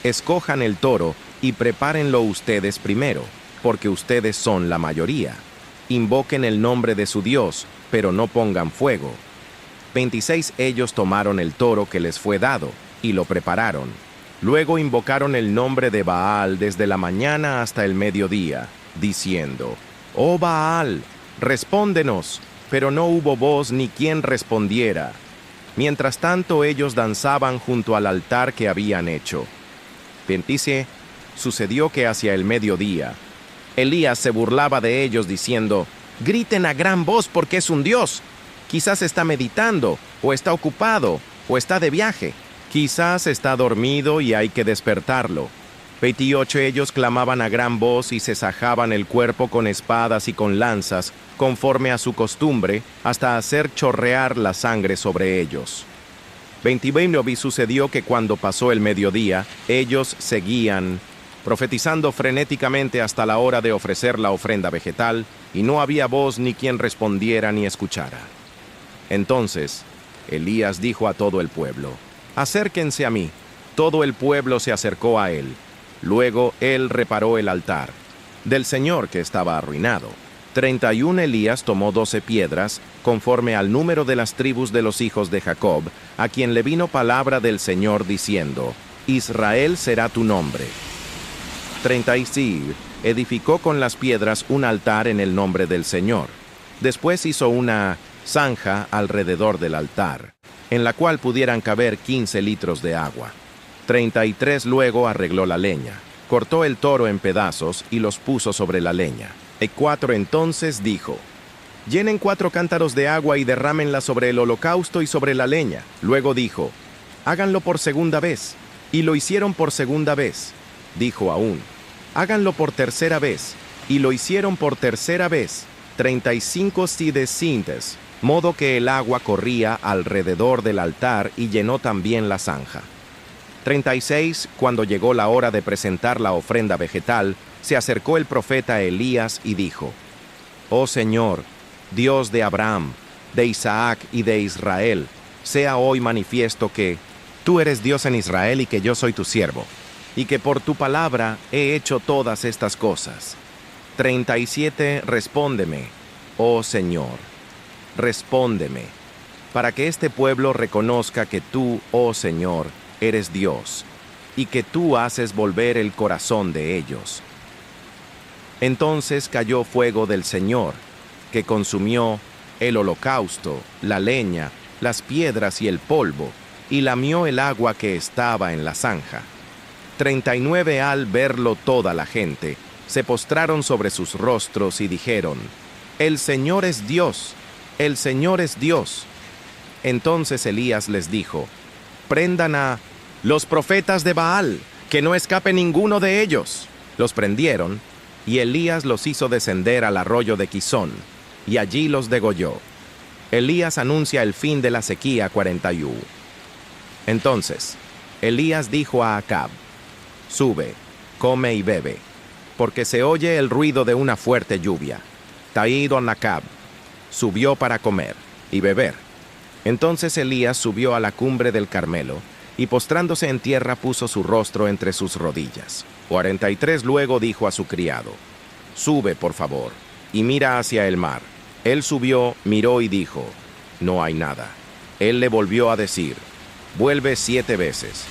escojan el toro y prepárenlo ustedes primero, porque ustedes son la mayoría. Invoquen el nombre de su Dios, pero no pongan fuego. 26. Ellos tomaron el toro que les fue dado, y lo prepararon. Luego invocaron el nombre de Baal desde la mañana hasta el mediodía, diciendo: «Oh Baal, respóndenos». Pero no hubo voz ni quien respondiera. Mientras tanto ellos danzaban junto al altar que habían hecho. 26. Sucedió que hacia el mediodía, Elías se burlaba de ellos diciendo: «Griten a gran voz porque es un dios. Quizás está meditando, o está ocupado, o está de viaje. Quizás está dormido y hay que despertarlo». 28. Ellos clamaban a gran voz y se sajaban el cuerpo con espadas y con lanzas, conforme a su costumbre, hasta hacer chorrear la sangre sobre ellos. 29. Y sucedió que cuando pasó el mediodía, ellos seguían profetizando frenéticamente hasta la hora de ofrecer la ofrenda vegetal, y no había voz ni quien respondiera ni escuchara. Entonces Elías dijo a todo el pueblo: «Acérquense a mí». Todo el pueblo se acercó a él. Luego él reparó el altar del Señor que estaba arruinado. 31. Elías tomó 12 piedras, conforme al número de las tribus de los hijos de Jacob, a quien le vino palabra del Señor diciendo: Israel será tu nombre. 36. Edificó con las piedras un altar en el nombre del Señor. Después hizo una zanja alrededor del altar, en la cual pudieran caber 15 litros de agua. 33. Luego arregló la leña, cortó el toro en pedazos y los puso sobre la leña. 4. Entonces dijo: llenen 4 cántaros de agua y derrámenla sobre el holocausto y sobre la leña. Luego dijo: háganlo por segunda vez. Y lo hicieron por segunda vez. Dijo aún: háganlo por tercera vez. Y lo hicieron por tercera vez. 35 sidecíntes, modo que el agua corría alrededor del altar y llenó también la zanja. 36. Cuando llegó la hora de presentar la ofrenda vegetal, se acercó el profeta Elías y dijo: Oh Señor, Dios de Abraham, de Isaac y de Israel, sea hoy manifiesto que tú eres Dios en Israel y que yo soy tu siervo, y que por tu palabra he hecho todas estas cosas. 37. Respóndeme, oh Señor, respóndeme, para que este pueblo reconozca que tú, oh Señor, eres Dios, y que tú haces volver el corazón de ellos. Entonces cayó fuego del Señor, que consumió el holocausto, la leña, las piedras y el polvo, y lamió el agua que estaba en la zanja. 39. Al verlo toda la gente, se postraron sobre sus rostros y dijeron: El Señor es Dios, el Señor es Dios. Entonces Elías les dijo: prendan a los profetas de Baal, que no escape ninguno de ellos. Los prendieron, y Elías los hizo descender al arroyo de Quizón, y allí los degolló. Elías anuncia el fin de la sequía 41. Entonces Elías dijo a Acab: sube, come y bebe, porque se oye el ruido de una fuerte lluvia. Don Acab subió para comer y beber. Entonces Elías subió a la cumbre del Carmelo, y postrándose en tierra puso su rostro entre sus rodillas. 43. Luego dijo a su criado: sube, por favor, y mira hacia el mar. Él subió, miró y dijo: no hay nada. Él le volvió a decir: vuelve 7 veces.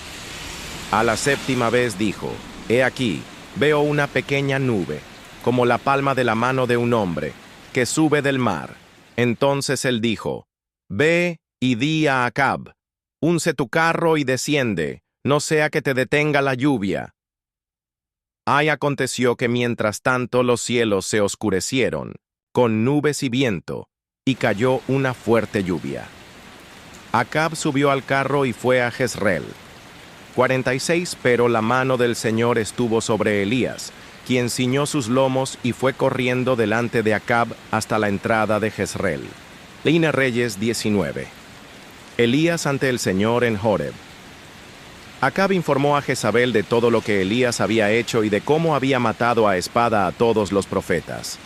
A la 7ª vez dijo: he aquí, veo una pequeña nube, como la palma de la mano de un hombre, que sube del mar. Entonces él dijo: ve y di a Acab: unce tu carro y desciende, no sea que te detenga la lluvia. Aconteció que mientras tanto los cielos se oscurecieron, con nubes y viento, y cayó una fuerte lluvia. Acab subió al carro y fue a Jezreel. 46. Pero la mano del Señor estuvo sobre Elías, quien ciñó sus lomos y fue corriendo delante de Acab hasta la entrada de Jezreel. Reyes 19. Elías ante el Señor en Horeb. Acab informó a Jezabel de todo lo que Elías había hecho y de cómo había matado a espada a todos los profetas.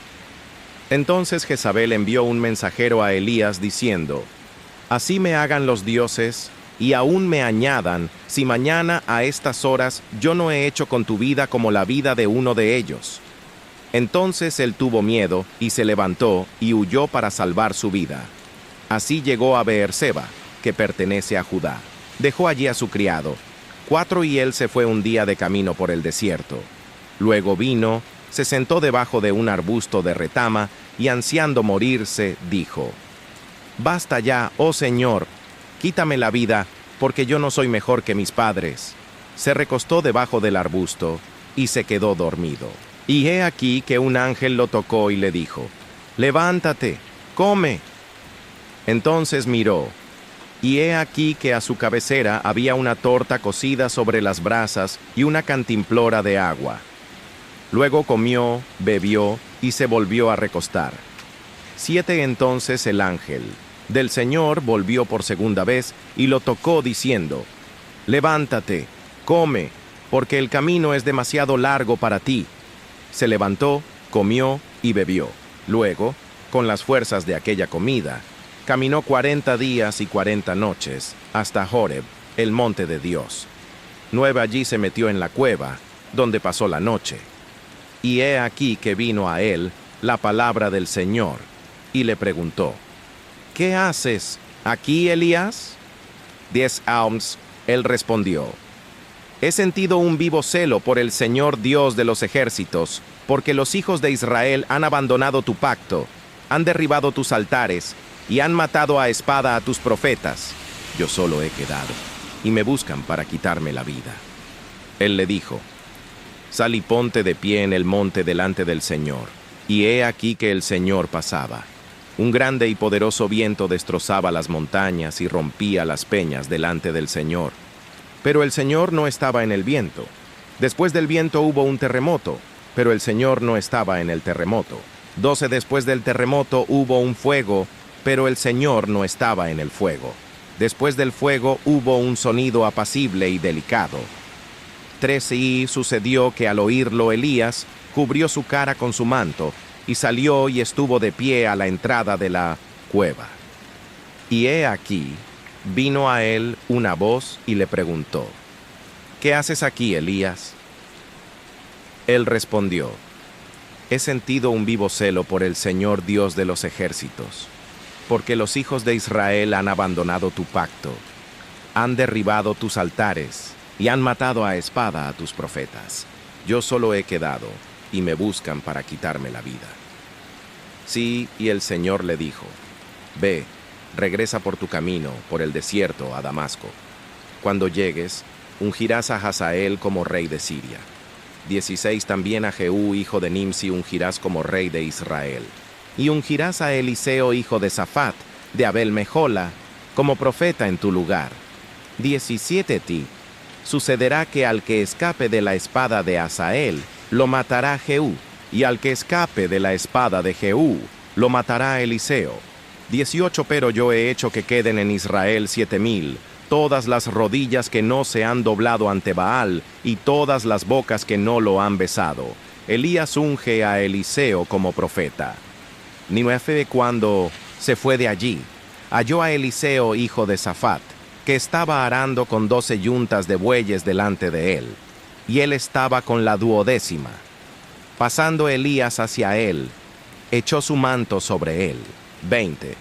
Entonces Jezabel envió un mensajero a Elías diciendo: Así me hagan los dioses, y aún me añadan, si mañana a estas horas yo no he hecho con tu vida como la vida de uno de ellos. Entonces él tuvo miedo, y se levantó, y huyó para salvar su vida. Así llegó a Beerseba, que pertenece a Judá. Dejó allí a su criado. 4 y él se fue un día de camino por el desierto. Luego vino, se sentó debajo de un arbusto de retama, y ansiando morirse, dijo: Basta ya, oh Señor, quítame la vida, porque yo no soy mejor que mis padres. Se recostó debajo del arbusto, y se quedó dormido. Y he aquí que un ángel lo tocó y le dijo: Levántate, come. Entonces miró, y he aquí que a su cabecera había una torta cocida sobre las brasas y una cantimplora de agua. Luego comió, bebió, y se volvió a recostar. 7 Entonces el ángel del Señor volvió por segunda vez y lo tocó diciendo: Levántate, come, porque el camino es demasiado largo para ti. Se levantó, comió y bebió. Luego, con las fuerzas de aquella comida, caminó 40 días y 40 noches hasta Horeb, el monte de Dios. 9 allí se metió en la cueva, donde pasó la noche. Y he aquí que vino a él la palabra del Señor, y le preguntó: ¿Qué haces aquí, Elías? 10 alms, él respondió: He sentido un vivo celo por el Señor Dios de los ejércitos, porque los hijos de Israel han abandonado tu pacto, han derribado tus altares, y han matado a espada a tus profetas. Yo solo he quedado, y me buscan para quitarme la vida. Él le dijo: Sal y ponte de pie en el monte delante del Señor. Y he aquí que el Señor pasaba. Un grande y poderoso viento destrozaba las montañas y rompía las peñas delante del Señor. Pero el Señor no estaba en el viento. Después del viento hubo un terremoto, pero el Señor no estaba en el terremoto. 12 Después del terremoto hubo un fuego, pero el Señor no estaba en el fuego. Después del fuego hubo un sonido apacible y delicado. 13 Y sucedió que al oírlo Elías cubrió su cara con su manto, y salió y estuvo de pie a la entrada de la cueva. Y he aquí, vino a él una voz y le preguntó: ¿Qué haces aquí, Elías? Él respondió: He sentido un vivo celo por el Señor Dios de los ejércitos, porque los hijos de Israel han abandonado tu pacto, han derribado tus altares y han matado a espada a tus profetas. Yo solo he quedado, y me buscan para quitarme la vida. Sí, y el Señor le dijo: Ve, regresa por tu camino, por el desierto, a Damasco. Cuando llegues, ungirás a Hazael como rey de Siria. 16 También a Jehú, hijo de Nimsi, ungirás como rey de Israel. Y ungirás a Eliseo, hijo de Safat, de Abel Mejola, como profeta en tu lugar. 17 Sucederá que al que escape de la espada de Hazael, lo matará Jehú, y al que escape de la espada de Jehú, lo matará Eliseo. 18 Pero yo he hecho que queden en Israel 7,000, todas las rodillas que no se han doblado ante Baal, y todas las bocas que no lo han besado. Elías unge a Eliseo como profeta. Nimue, cuando se fue de allí, halló a Eliseo, hijo de Safat, que estaba arando con 12 yuntas de bueyes delante de él, y él estaba con la 12ª. Pasando Elías hacia él, echó su manto sobre él. 20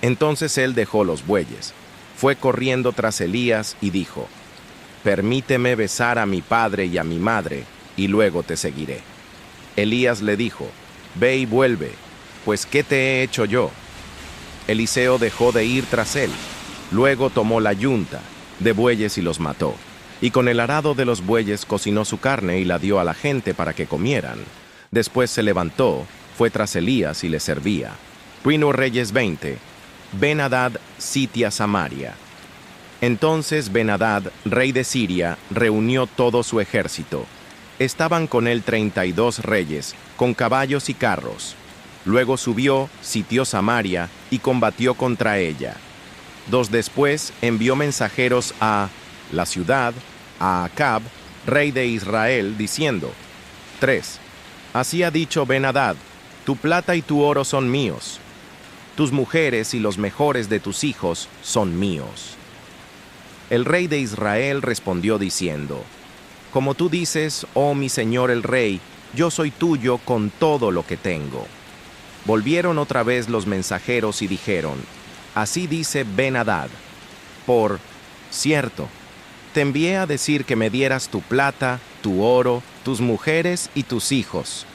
Entonces él dejó los bueyes, fue corriendo tras Elías y dijo: Permíteme besar a mi padre y a mi madre, y luego te seguiré. Elías le dijo: Ve y vuelve, pues ¿qué te he hecho yo? Eliseo dejó de ir tras él. Luego tomó la yunta de bueyes y los mató, y con el arado de los bueyes cocinó su carne y la dio a la gente para que comieran. Después se levantó, fue tras Elías y le servía. 1 Reyes 20. Ben-Hadad sitia Samaria. Entonces Ben-Hadad, rey de Siria, reunió todo su ejército. Estaban con él 32 reyes, con caballos y carros. Luego subió, sitió Samaria y combatió contra ella. 2 Después envió mensajeros a la ciudad, a Acab, rey de Israel, diciendo: 3 Así ha dicho Ben-Hadad: Tu plata y tu oro son míos. tus mujeres y los mejores de tus hijos son míos. El rey de Israel respondió diciendo, como tú dices, oh mi señor el rey, yo soy tuyo con todo lo que tengo. Volvieron otra vez los mensajeros y dijeron, así dice Ben-Hadad, por cierto, te envié a decir que me dieras tu plata, tu oro, tus mujeres y tus hijos.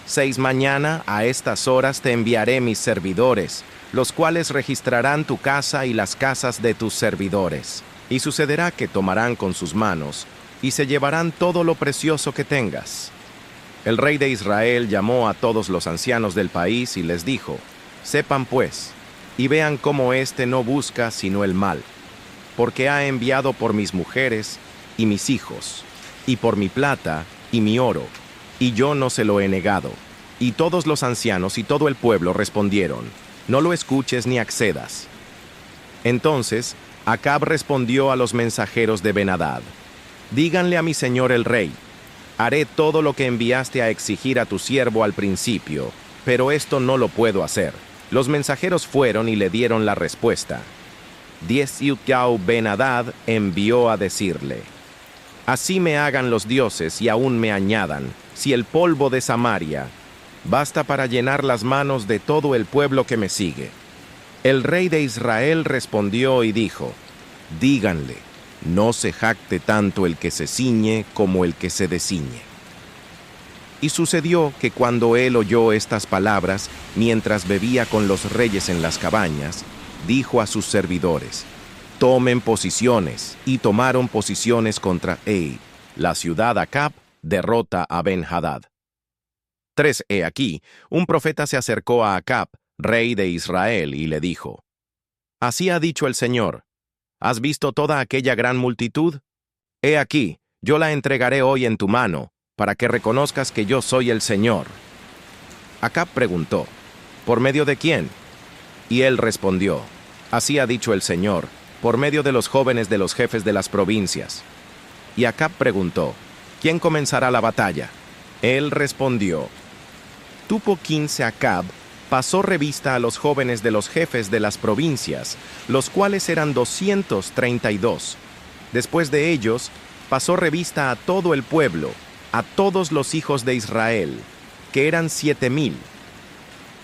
6 mañana a estas horas te enviaré mis servidores, los cuales registrarán tu casa y las casas de tus servidores. Y sucederá que tomarán con sus manos, y se llevarán todo lo precioso que tengas. El rey de Israel llamó a todos los ancianos del país y les dijo, sepan pues, y vean cómo éste no busca sino el mal, porque ha enviado por mis mujeres y mis hijos, y por mi plata y mi oro, y yo no se lo he negado. Y todos los ancianos y todo el pueblo respondieron, no lo escuches ni accedas. Entonces Acab respondió a los mensajeros de Ben-Hadad, díganle a mi señor el rey, haré todo lo que enviaste a exigir a tu siervo al principio, pero esto no lo puedo hacer. Los mensajeros fueron y le dieron la respuesta. Diez-Yutgau Ben-Hadad envió a decirle, así me hagan los dioses y aún me añadan, si el polvo de Samaria basta para llenar las manos de todo el pueblo que me sigue. El rey de Israel respondió y dijo, díganle, no se jacte tanto el que se ciñe como el que se desciñe. Y sucedió que cuando él oyó estas palabras, mientras bebía con los reyes en las cabañas, dijo a sus servidores, tomen posiciones, y tomaron posiciones contra Ei. La ciudad Acab derrota a Ben-Hadad. 3. He aquí, un profeta se acercó a Acab, rey de Israel, y le dijo, así ha dicho el Señor, ¿has visto toda aquella gran multitud? He aquí, yo la entregaré hoy en tu mano, para que reconozcas que yo soy el Señor. Acab preguntó, ¿por medio de quién? Y él respondió, así ha dicho el Señor, por medio de los jóvenes de los jefes de las provincias. Y Acab preguntó, ¿quién comenzará la batalla? Él respondió, tuvo 15 Acab, pasó revista a los jóvenes de los jefes de las provincias, los cuales eran 232. Después de ellos, pasó revista a todo el pueblo, a todos los hijos de Israel, que eran 7,000.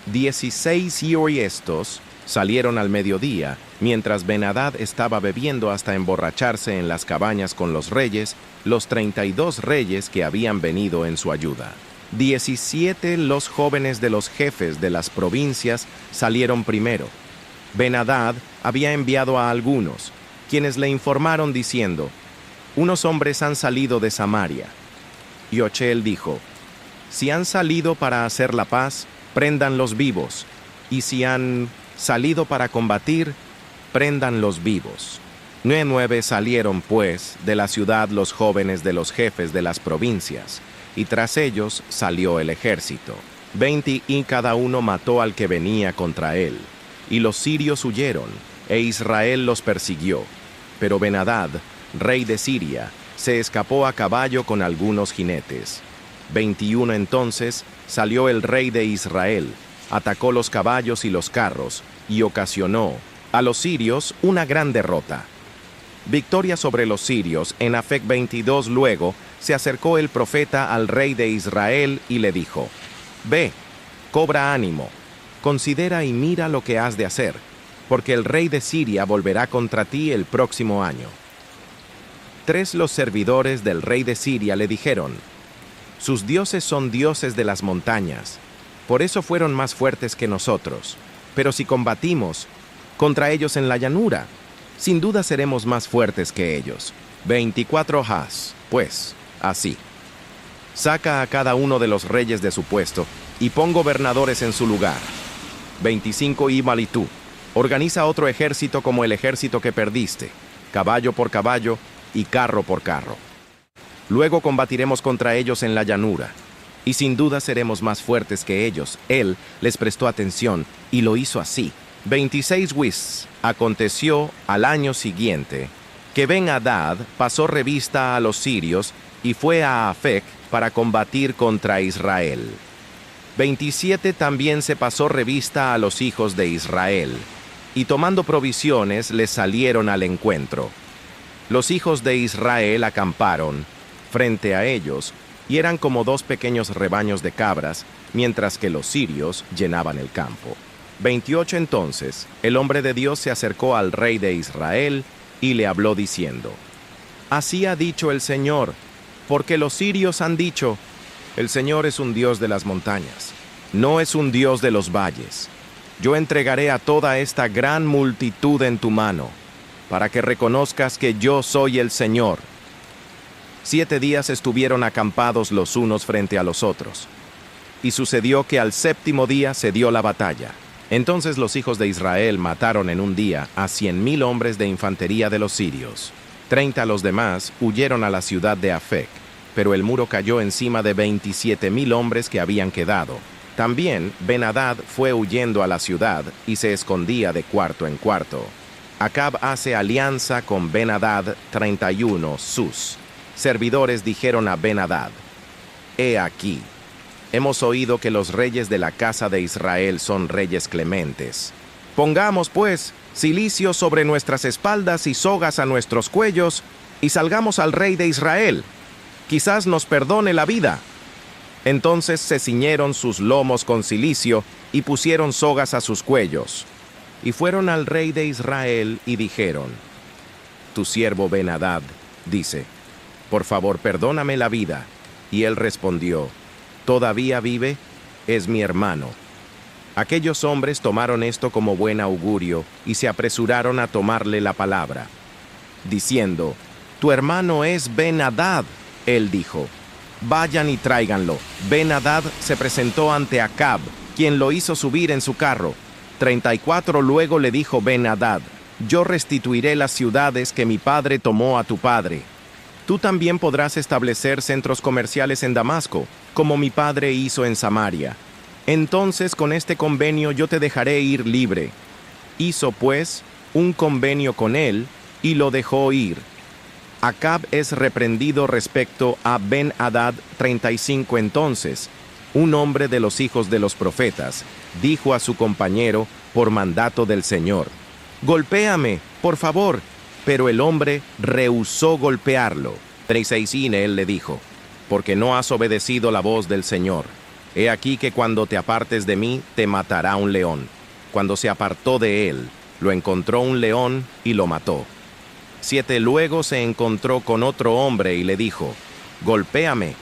16 y estos salieron al mediodía, mientras Ben-Hadad estaba bebiendo hasta emborracharse en las cabañas con los reyes, los 32 reyes que habían venido en su ayuda. 17 los jóvenes de los jefes de las provincias salieron primero. Ben-Hadad había enviado a algunos, quienes le informaron diciendo, unos hombres han salido de Samaria. Y Ochel dijo, si han salido para hacer la paz, préndanlos vivos, y si han salido para combatir, préndanlos vivos. 9 salieron, pues, de la ciudad los jóvenes de los jefes de las provincias, y tras ellos salió el ejército. 20 y cada uno mató al que venía contra él, y los sirios huyeron, e Israel los persiguió. Pero Ben-Hadad, rey de Siria, se escapó a caballo con algunos jinetes. 21 entonces salió el rey de Israel, atacó los caballos y los carros, y ocasionó a los sirios una gran derrota. Victoria sobre los sirios. En Afec 22 luego se acercó el profeta al rey de Israel y le dijo, ve, cobra ánimo, considera y mira lo que has de hacer, porque el rey de Siria volverá contra ti el próximo año. 3 los servidores del rey de Siria le dijeron, sus dioses son dioses de las montañas, por eso fueron más fuertes que nosotros, pero si combatimos contra ellos en la llanura, sin duda seremos más fuertes que ellos. 24 has, pues, así. Saca a cada uno de los reyes de su puesto y pon gobernadores en su lugar. 25 y Malitú. Organiza otro ejército como el ejército que perdiste, caballo por caballo y carro por carro. Luego combatiremos contra ellos en la llanura, y sin duda seremos más fuertes que ellos. Él les prestó atención y lo hizo así. 26 Wis. Aconteció al año siguiente que Ben-Hadad pasó revista a los sirios y fue a Afec para combatir contra Israel. 27 también se pasó revista a los hijos de Israel, y tomando provisiones les salieron al encuentro. Los hijos de Israel acamparon frente a ellos, y eran como 2 pequeños rebaños de cabras, mientras que los sirios llenaban el campo. 28 Entonces el hombre de Dios se acercó al rey de Israel y le habló diciendo: Así ha dicho el Señor, porque los sirios han dicho: El Señor es un Dios de las montañas, no es un Dios de los valles. Yo entregaré a toda esta gran multitud en tu mano, para que reconozcas que yo soy el Señor. 7 días estuvieron acampados los unos frente a los otros, y sucedió que al 7º día se dio la batalla. Entonces los hijos de Israel mataron en un día a 100,000 hombres de infantería de los sirios. 30 los demás huyeron a la ciudad de Afec, pero el muro cayó encima de 27,000 hombres que habían quedado. También Ben-Hadad fue huyendo a la ciudad y se escondía de cuarto en cuarto. Acab hace alianza con Ben-Hadad 31 sus servidores dijeron a Ben-Hadad: He aquí, hemos oído que los reyes de la casa de Israel son reyes clementes. Pongamos, pues, cilicio sobre nuestras espaldas y sogas a nuestros cuellos, y salgamos al rey de Israel. Quizás nos perdone la vida. Entonces se ciñeron sus lomos con cilicio y pusieron sogas a sus cuellos. Y fueron al rey de Israel y dijeron: Tu siervo Ben-Hadad dice: Por favor, perdóname la vida. Y él respondió: ¿Todavía vive? Es mi hermano. Aquellos hombres tomaron esto como buen augurio y se apresuraron a tomarle la palabra, diciendo: Tu hermano es Ben-Hadad. Él dijo: Vayan y tráiganlo. Ben-Hadad se presentó ante Acab, quien lo hizo subir en su carro. 34 luego le dijo Ben-Hadad: Yo restituiré las ciudades que mi padre tomó a tu padre. Tú también podrás establecer centros comerciales en Damasco, como mi padre hizo en Samaria. Entonces con este convenio yo te dejaré ir libre. Hizo pues un convenio con él y lo dejó ir. Acab es reprendido respecto a Ben-Hadad 35 Entonces, un hombre de los hijos de los profetas, dijo a su compañero por mandato del Señor: Golpéame, por favor. Pero el hombre rehusó golpearlo. 36 él le dijo: Porque no has obedecido la voz del Señor. He aquí que cuando te apartes de mí, te matará un león. Cuando se apartó de él, lo encontró un león y lo mató. 7 luego se encontró con otro hombre y le dijo: Golpéame,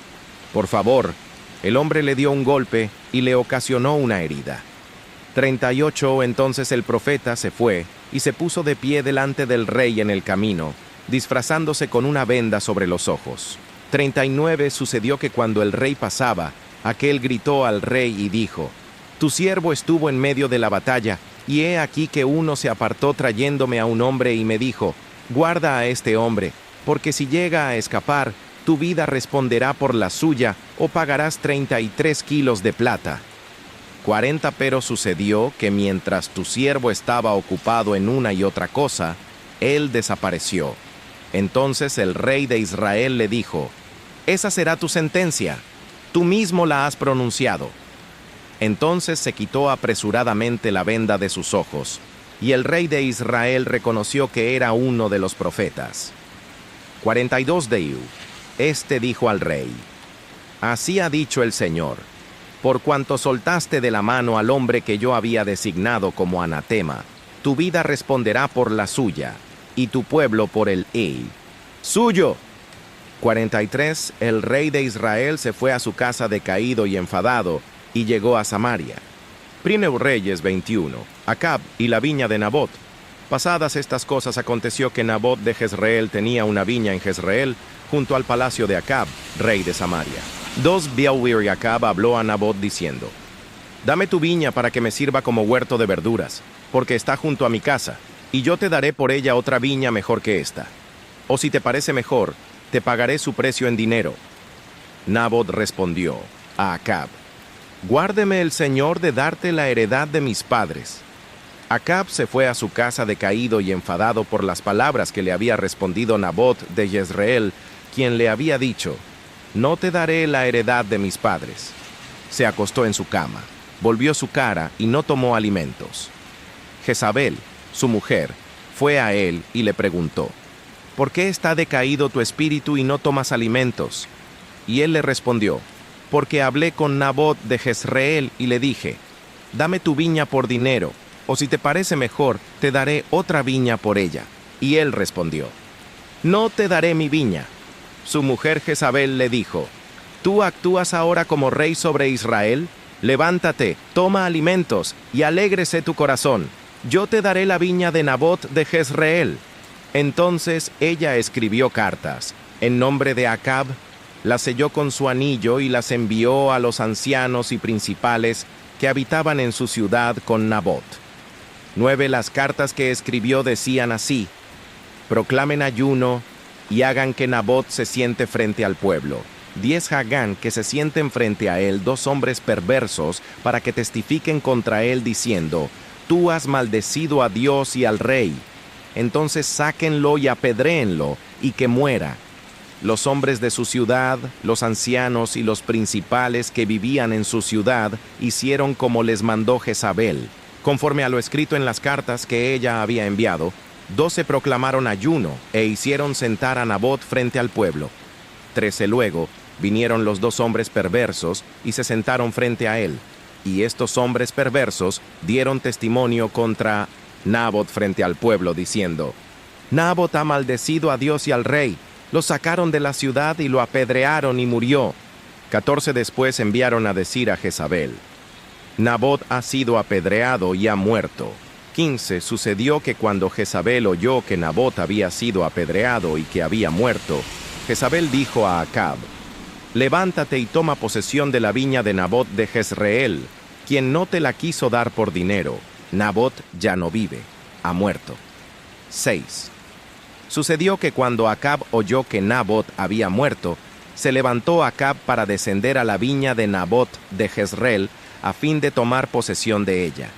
por favor. El hombre le dio un golpe y le ocasionó una herida. 38 Entonces el profeta se fue y se puso de pie delante del rey en el camino, disfrazándose con una venda sobre los ojos. 39 Sucedió que cuando el rey pasaba, aquel gritó al rey y dijo: Tu siervo estuvo en medio de la batalla, y he aquí que uno se apartó trayéndome a un hombre y me dijo: Guarda a este hombre, porque si llega a escapar, tu vida responderá por la suya, o pagarás 33 kilos de plata. 40 Pero sucedió que mientras tu siervo estaba ocupado en una y otra cosa, él desapareció. Entonces el rey de Israel le dijo: Esa será tu sentencia, tú mismo la has pronunciado. Entonces se quitó apresuradamente la venda de sus ojos, y el rey de Israel reconoció que era uno de los profetas. 42 Este dijo al rey: Así ha dicho el Señor: Por cuanto soltaste de la mano al hombre que yo había designado como anatema, tu vida responderá por la suya, y tu pueblo por el suyo. 43 El rey de Israel se fue a su casa decaído y enfadado, y llegó a Samaria. Primero Reyes 21. Acab y la viña de Nabot. Pasadas estas cosas aconteció que Nabot de Jezreel tenía una viña en Jezreel, junto al palacio de Acab, rey de Samaria. 2 y Acab habló a Nabot diciendo: Dame tu viña para que me sirva como huerto de verduras, porque está junto a mi casa, y yo te daré por ella otra viña mejor que esta. O si te parece mejor, te pagaré su precio en dinero. Nabot respondió a Acab: Guárdeme el Señor de darte la heredad de mis padres. Acab se fue a su casa decaído y enfadado por las palabras que le había respondido Nabot de Jezreel, quien le había dicho: No te daré la heredad de mis padres. Se acostó en su cama, volvió su cara y no tomó alimentos. Jezabel, su mujer, fue a él y le preguntó: ¿por qué está decaído tu espíritu y no tomas alimentos? Y él le respondió: porque hablé con Nabot de Jezreel y le dije: dame tu viña por dinero, o si te parece mejor, te daré otra viña por ella. Y él respondió: no te daré mi viña. Su mujer Jezabel le dijo: ¿tú actúas ahora como rey sobre Israel? Levántate, toma alimentos, y alégrese tu corazón. Yo te daré la viña de Nabot de Jezreel. Entonces ella escribió cartas, en nombre de Acab, las selló con su anillo y las envió a los ancianos y principales que habitaban en su ciudad con Nabot. 9 las cartas que escribió decían así: proclamen ayuno y hagan que Nabot se siente frente al pueblo. 10 hagan que se sienten frente a él 2 hombres perversos para que testifiquen contra él diciendo: tú has maldecido a Dios y al rey. Entonces sáquenlo y apedréenlo y que muera. Los hombres de su ciudad, los ancianos y los principales que vivían en su ciudad hicieron como les mandó Jezabel. Conforme a lo escrito en las cartas que ella había enviado, 12 proclamaron ayuno e hicieron sentar a Nabot frente al pueblo. 13 luego vinieron los 2 hombres perversos y se sentaron frente a él. Y estos hombres perversos dieron testimonio contra Nabot frente al pueblo, diciendo: Nabot ha maldecido a Dios y al rey. Lo sacaron de la ciudad y lo apedrearon y murió. 14 después enviaron a decir a Jezabel: Nabot ha sido apedreado y ha muerto. 15 sucedió que cuando Jezabel oyó que Nabot había sido apedreado y que había muerto, Jezabel dijo a Acab: levántate y toma posesión de la viña de Nabot de Jezreel, quien no te la quiso dar por dinero. Nabot ya no vive, ha muerto. 6. Sucedió que cuando Acab oyó que Nabot había muerto, se levantó Acab para descender a la viña de Nabot de Jezreel a fin de tomar posesión de ella.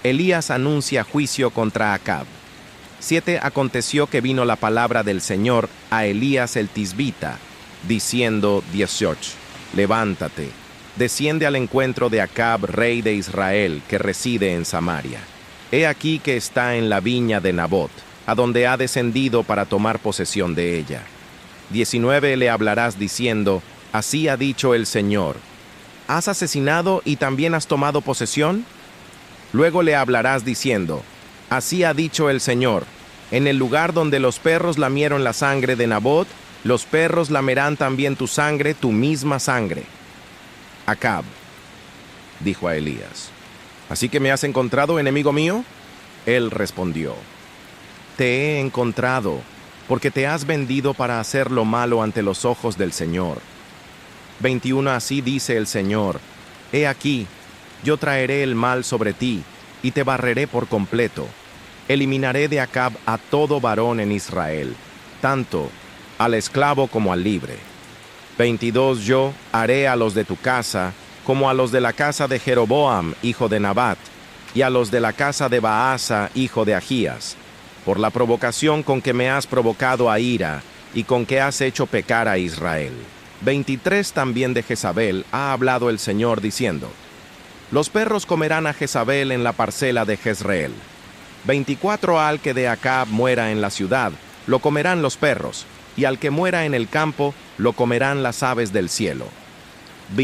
Elías anuncia juicio contra Acab. 7 Aconteció que vino la palabra del Señor a Elías el Tisbita, diciendo: 18 Levántate, desciende al encuentro de Acab, rey de Israel, que reside en Samaria. He aquí que está en la viña de Nabot, a donde ha descendido para tomar posesión de ella. 19 Le hablarás diciendo: así ha dicho el Señor: ¿has asesinado y también has tomado posesión? Luego le hablarás diciendo: así ha dicho el Señor: en el lugar donde los perros lamieron la sangre de Nabot, los perros lamerán también tu sangre, tu misma sangre. Acab dijo a Elías: ¿así que me has encontrado, enemigo mío? Él respondió: te he encontrado, porque te has vendido para hacer lo malo ante los ojos del Señor. 21 Así dice el Señor: he aquí, yo traeré el mal sobre ti, y te barreré por completo. Eliminaré de Acab a todo varón en Israel, tanto al esclavo como al libre. 22 Yo haré a los de tu casa, como a los de la casa de Jeroboam, hijo de Nabat, y a los de la casa de Baasa, hijo de Ahías, por la provocación con que me has provocado a ira, y con que has hecho pecar a Israel. 23 También de Jezabel ha hablado el Señor, diciendo: los perros comerán a Jezabel en la parcela de Jezreel. 24 Al que de Acab muera en la ciudad, lo comerán los perros, y al que muera en el campo, lo comerán las aves del cielo.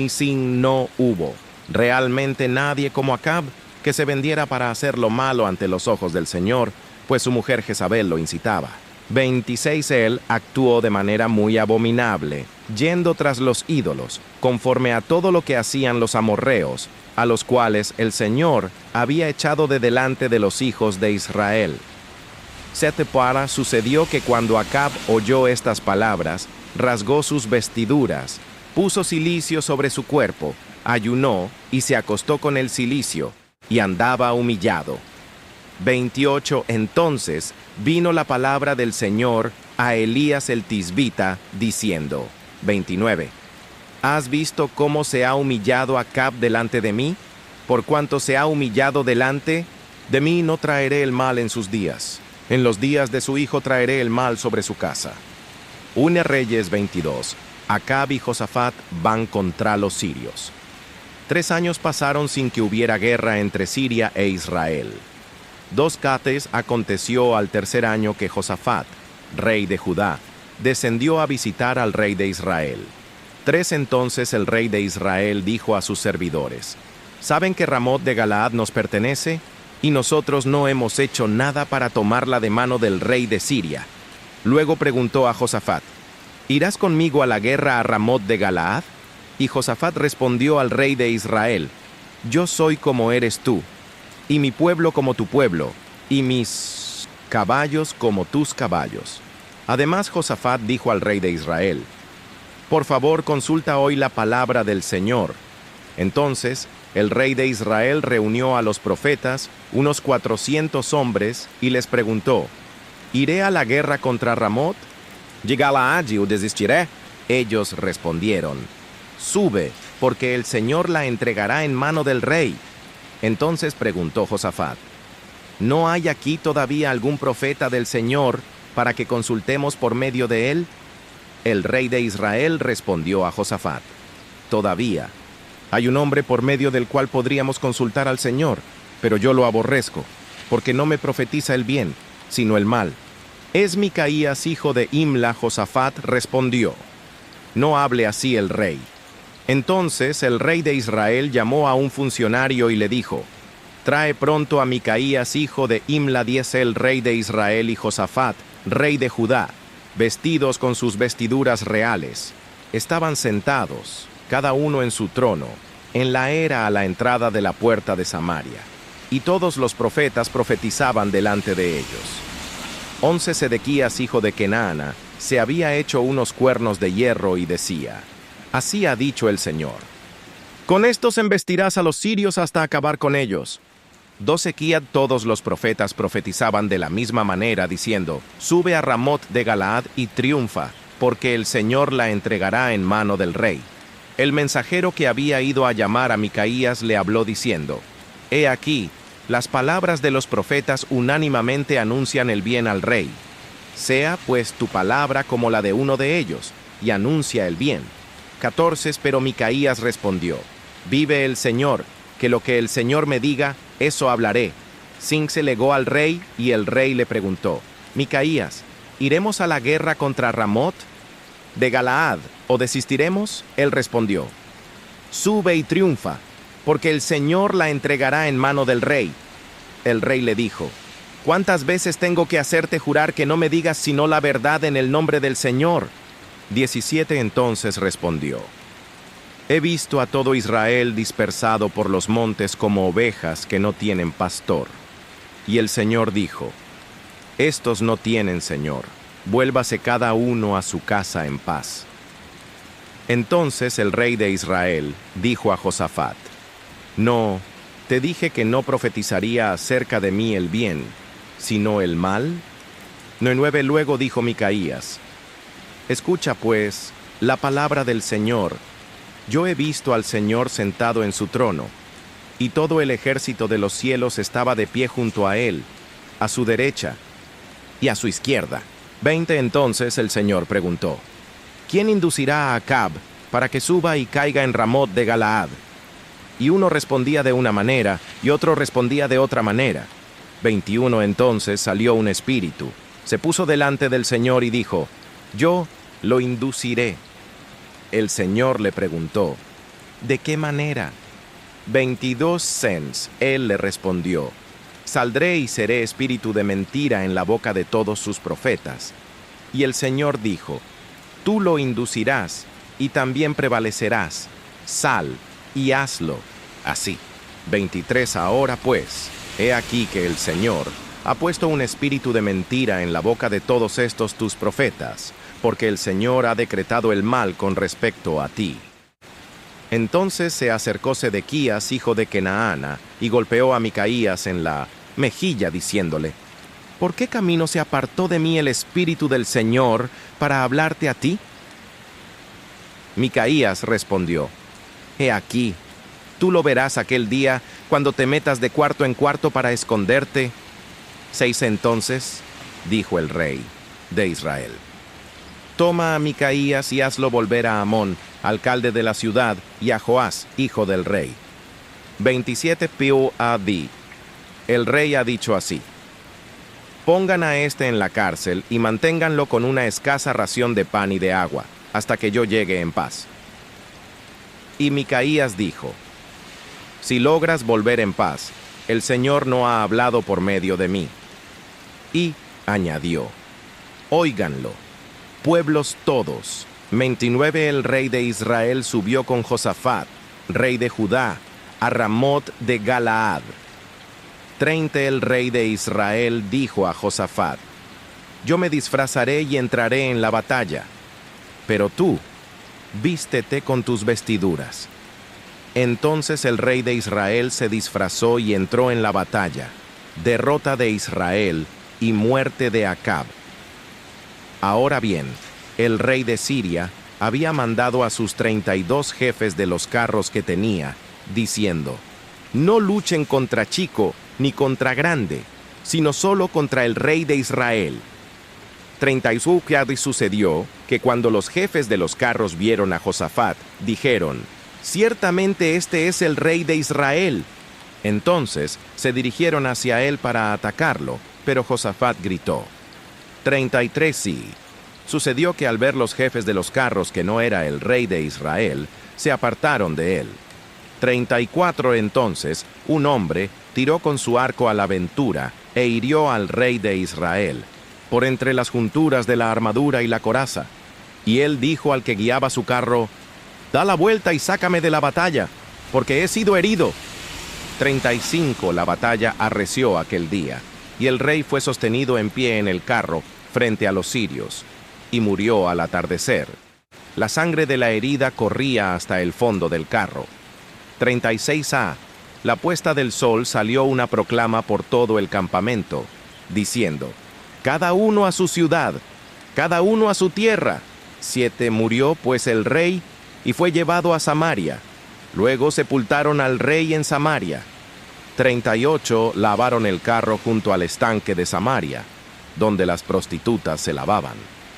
Sin no hubo realmente nadie como Acab, que se vendiera para hacer lo malo ante los ojos del Señor, pues su mujer Jezabel lo incitaba. 26 Él actuó de manera muy abominable, yendo tras los ídolos, conforme a todo lo que hacían los amorreos, a los cuales el Señor había echado de delante de los hijos de Israel. 7 Sucedió que cuando Acab oyó estas palabras, rasgó sus vestiduras, puso cilicio sobre su cuerpo, ayunó y se acostó con el cilicio, y andaba humillado. 28 Entonces vino la palabra del Señor a Elías el Tisbita, diciendo: 29 ¿Has visto cómo se ha humillado Acab delante de mí? Por cuanto se ha humillado delante de mí, no traeré el mal en sus días. En los días de su hijo traeré el mal sobre su casa. 1 Reyes 22 Acab y Josafat van contra los sirios. 3 años pasaron sin que hubiera guerra entre Siria e Israel. 2 cates aconteció al tercer año que Josafat, rey de Judá, descendió a visitar al rey de Israel. 3 entonces el rey de Israel dijo a sus servidores: ¿Saben que Ramot de Galaad nos pertenece? Y nosotros no hemos hecho nada para tomarla de mano del rey de Siria. Luego preguntó a Josafat: ¿Irás conmigo a la guerra a Ramot de Galaad? Y Josafat respondió al rey de Israel: Yo soy como eres tú, y mi pueblo como tu pueblo, y mis caballos como tus caballos. Además Josafat dijo al rey de Israel: Por favor, consulta hoy la palabra del Señor. Entonces el rey de Israel reunió a los profetas, unos 400 hombres, y les preguntó: ¿Iré a la guerra contra Ramot? ¿De Galaad o desistiré? Ellos respondieron: Sube, porque el Señor la entregará en mano del rey. Entonces preguntó Josafat: ¿No hay aquí todavía algún profeta del Señor para que consultemos por medio de él? El rey de Israel respondió a Josafat: Todavía hay un hombre por medio del cual podríamos consultar al Señor, pero yo lo aborrezco, porque no me profetiza el bien, sino el mal. Es Micaías, hijo de Imla. Josafat respondió: No hable así el rey. Entonces el rey de Israel llamó a un funcionario y le dijo: Trae pronto a Micaías, hijo de Imla. Diese el rey de Israel y Josafat, rey de Judá, vestidos con sus vestiduras reales. Estaban sentados, cada uno en su trono, en la era a la entrada de la puerta de Samaria, y todos los profetas profetizaban delante de ellos. 11 Sedequías, hijo de Kenaana, se había hecho unos cuernos de hierro y decía: Así ha dicho el Señor: Con estos embestirás a los sirios hasta acabar con ellos. 12 todos los profetas profetizaban de la misma manera, diciendo: Sube a Ramot de Galaad y triunfa, porque el Señor la entregará en mano del rey. El mensajero que había ido a llamar a Micaías le habló diciendo: He aquí, las palabras de los profetas unánimemente anuncian el bien al rey. Sea pues tu palabra como la de uno de ellos, y anuncia el bien. 14 Pero Micaías respondió: Vive el Señor, que lo que el Señor me diga, eso hablaré. Sin se legó al rey, y el rey le preguntó: Micaías, ¿iremos a la guerra contra Ramot de Galaad, o desistiremos? Él respondió: Sube y triunfa, porque el Señor la entregará en mano del rey. El rey le dijo: ¿Cuántas veces tengo que hacerte jurar que no me digas sino la verdad en el nombre del Señor? 17 Entonces respondió: He visto a todo Israel dispersado por los montes como ovejas que no tienen pastor. Y el Señor dijo: Estos no tienen Señor, vuélvase cada uno a su casa en paz. Entonces el rey de Israel dijo a Josafat: No, te dije que no profetizaría acerca de mí el bien, sino el mal. 9 Luego dijo Micaías: Escucha pues la palabra del Señor. Yo he visto al Señor sentado en su trono, y todo el ejército de los cielos estaba de pie junto a él, a su derecha y a su izquierda. 20 Entonces el Señor preguntó: ¿Quién inducirá a Acab para que suba y caiga en Ramot de Galaad? Y uno respondía de una manera, y otro respondía de otra manera. 21 Entonces salió un espíritu, se puso delante del Señor y dijo: Yo lo induciré. El Señor le preguntó: ¿De qué manera? 22 Sens, él le respondió: Saldré y seré espíritu de mentira en la boca de todos sus profetas. Y el Señor dijo: Tú lo inducirás, y también prevalecerás. Sal y hazlo. Así. 23 Ahora pues, he aquí que el Señor ha puesto un espíritu de mentira en la boca de todos estos tus profetas, porque el Señor ha decretado el mal con respecto a ti. Entonces se acercó Sedequías, hijo de Kenaana, y golpeó a Micaías en la mejilla, diciéndole: ¿Por qué camino se apartó de mí el espíritu del Señor para hablarte a ti? Micaías respondió: He aquí, tú lo verás aquel día, cuando te metas de cuarto en cuarto para esconderte. 6 Entonces dijo el rey de Israel: Toma a Micaías y hazlo volver a Amón, alcalde de la ciudad, y a Joás, hijo del rey. 27 Piu Adi. El rey ha dicho así: pongan a este en la cárcel y manténganlo con una escasa ración de pan y de agua, hasta que yo llegue en paz. Y Micaías dijo: si logras volver en paz, el Señor no ha hablado por medio de mí. Y añadió: óiganlo, pueblos todos. 29 El rey de Israel subió con Josafat, rey de Judá, a Ramot de Galaad. 30 El rey de Israel dijo a Josafat: yo me disfrazaré y entraré en la batalla, pero tú, vístete con tus vestiduras. Entonces el rey de Israel se disfrazó y entró en la batalla, derrota de Israel y muerte de Acab. Ahora bien, el rey de Siria había mandado a sus 32 jefes de los carros que tenía, diciendo: no luchen contra chico ni contra grande, sino solo contra el rey de Israel. 31 sucedió que cuando los jefes de los carros vieron a Josafat, dijeron: ciertamente este es el rey de Israel. Entonces se dirigieron hacia él para atacarlo, pero Josafat gritó. 33 Sí. Sucedió que al ver los jefes de los carros que no era el rey de Israel, se apartaron de él. 34 Entonces un hombre tiró con su arco a la aventura e hirió al rey de Israel, por entre las junturas de la armadura y la coraza. Y él dijo al que guiaba su carro: da la vuelta y sácame de la batalla, porque he sido herido. 35 La batalla arreció aquel día, y el rey fue sostenido en pie en el carro frente a los sirios, y murió al atardecer. La sangre de la herida corría hasta el fondo del carro. 36 La puesta del sol salió una proclama por todo el campamento, diciendo: cada uno a su ciudad, cada uno a su tierra. 7 Murió pues el rey y fue llevado a Samaria. Luego sepultaron al rey en Samaria. 38 Lavaron el carro junto al estanque de Samaria, donde las prostitutas se lavaban,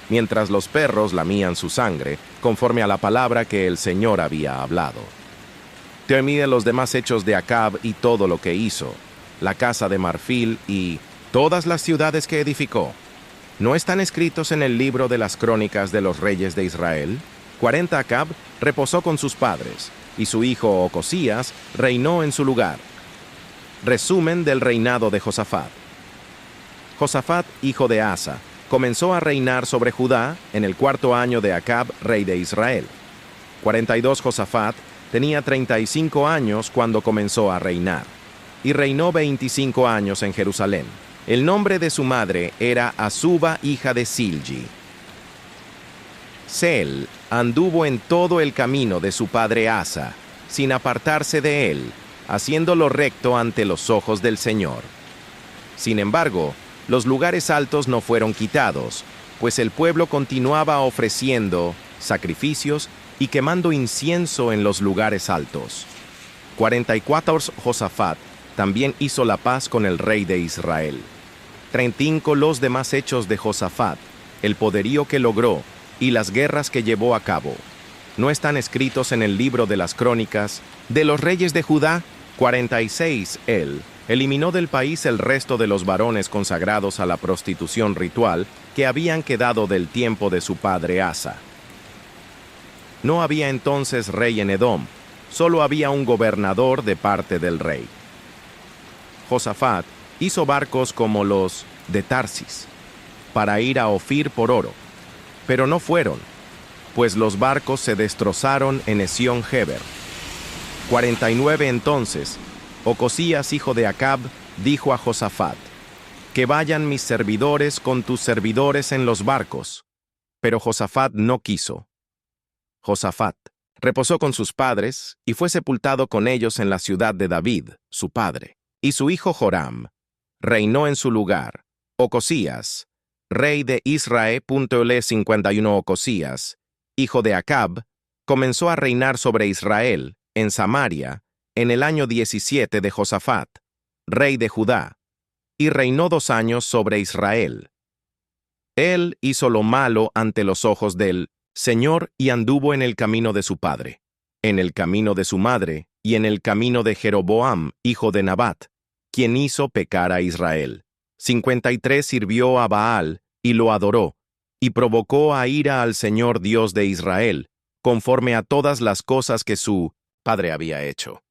mientras los perros lamían su sangre, conforme a la palabra que el Señor había hablado. Termine los demás hechos de Acab y todo lo que hizo, la casa de marfil y todas las ciudades que edificó. ¿No están escritos en el libro de las crónicas de los reyes de Israel? 40 Acab reposó con sus padres, y su hijo Ocosías reinó en su lugar. Resumen del reinado de Josafat. Josafat, hijo de Asa, comenzó a reinar sobre Judá en el 4º año de Acab, rey de Israel. 42 Josafat tenía 35 años cuando comenzó a reinar, y reinó 25 años en Jerusalén. El nombre de su madre era Azuba, hija de Silgi. Sel anduvo en todo el camino de su padre Asa, sin apartarse de él, haciendo lo recto ante los ojos del Señor. Sin embargo, los lugares altos no fueron quitados, pues el pueblo continuaba ofreciendo sacrificios y quemando incienso en los lugares altos. 44 Josafat también hizo la paz con el rey de Israel. 35 Los demás hechos de Josafat, el poderío que logró y las guerras que llevó a cabo, ¿no están escritos en el libro de las crónicas de los reyes de Judá? 46 Él eliminó del país el resto de los varones consagrados a la prostitución ritual que habían quedado del tiempo de su padre Asa. No había entonces rey en Edom, solo había un gobernador de parte del rey. Josafat hizo barcos como los de Tarsis, para ir a Ofir por oro, pero no fueron, pues los barcos se destrozaron en Esión-Geber. 49 Entonces, Ocosías, hijo de Acab, dijo a Josafat: que vayan mis servidores con tus servidores en los barcos. Pero Josafat no quiso. Josafat reposó con sus padres y fue sepultado con ellos en la ciudad de David, su padre. Y su hijo Joram reinó en su lugar. Ocosías, rey de Israel. 51 Ocosías, hijo de Acab, comenzó a reinar sobre Israel, en Samaria, en el año 17 de Josafat, rey de Judá, y reinó 2 años sobre Israel. Él hizo lo malo ante los ojos del Señor y anduvo en el camino de su padre, en el camino de su madre y en el camino de Jeroboam, hijo de Nabat, quien hizo pecar a Israel. 53 sirvió a Baal y lo adoró, y provocó a ira al Señor Dios de Israel, conforme a todas las cosas que su padre había hecho.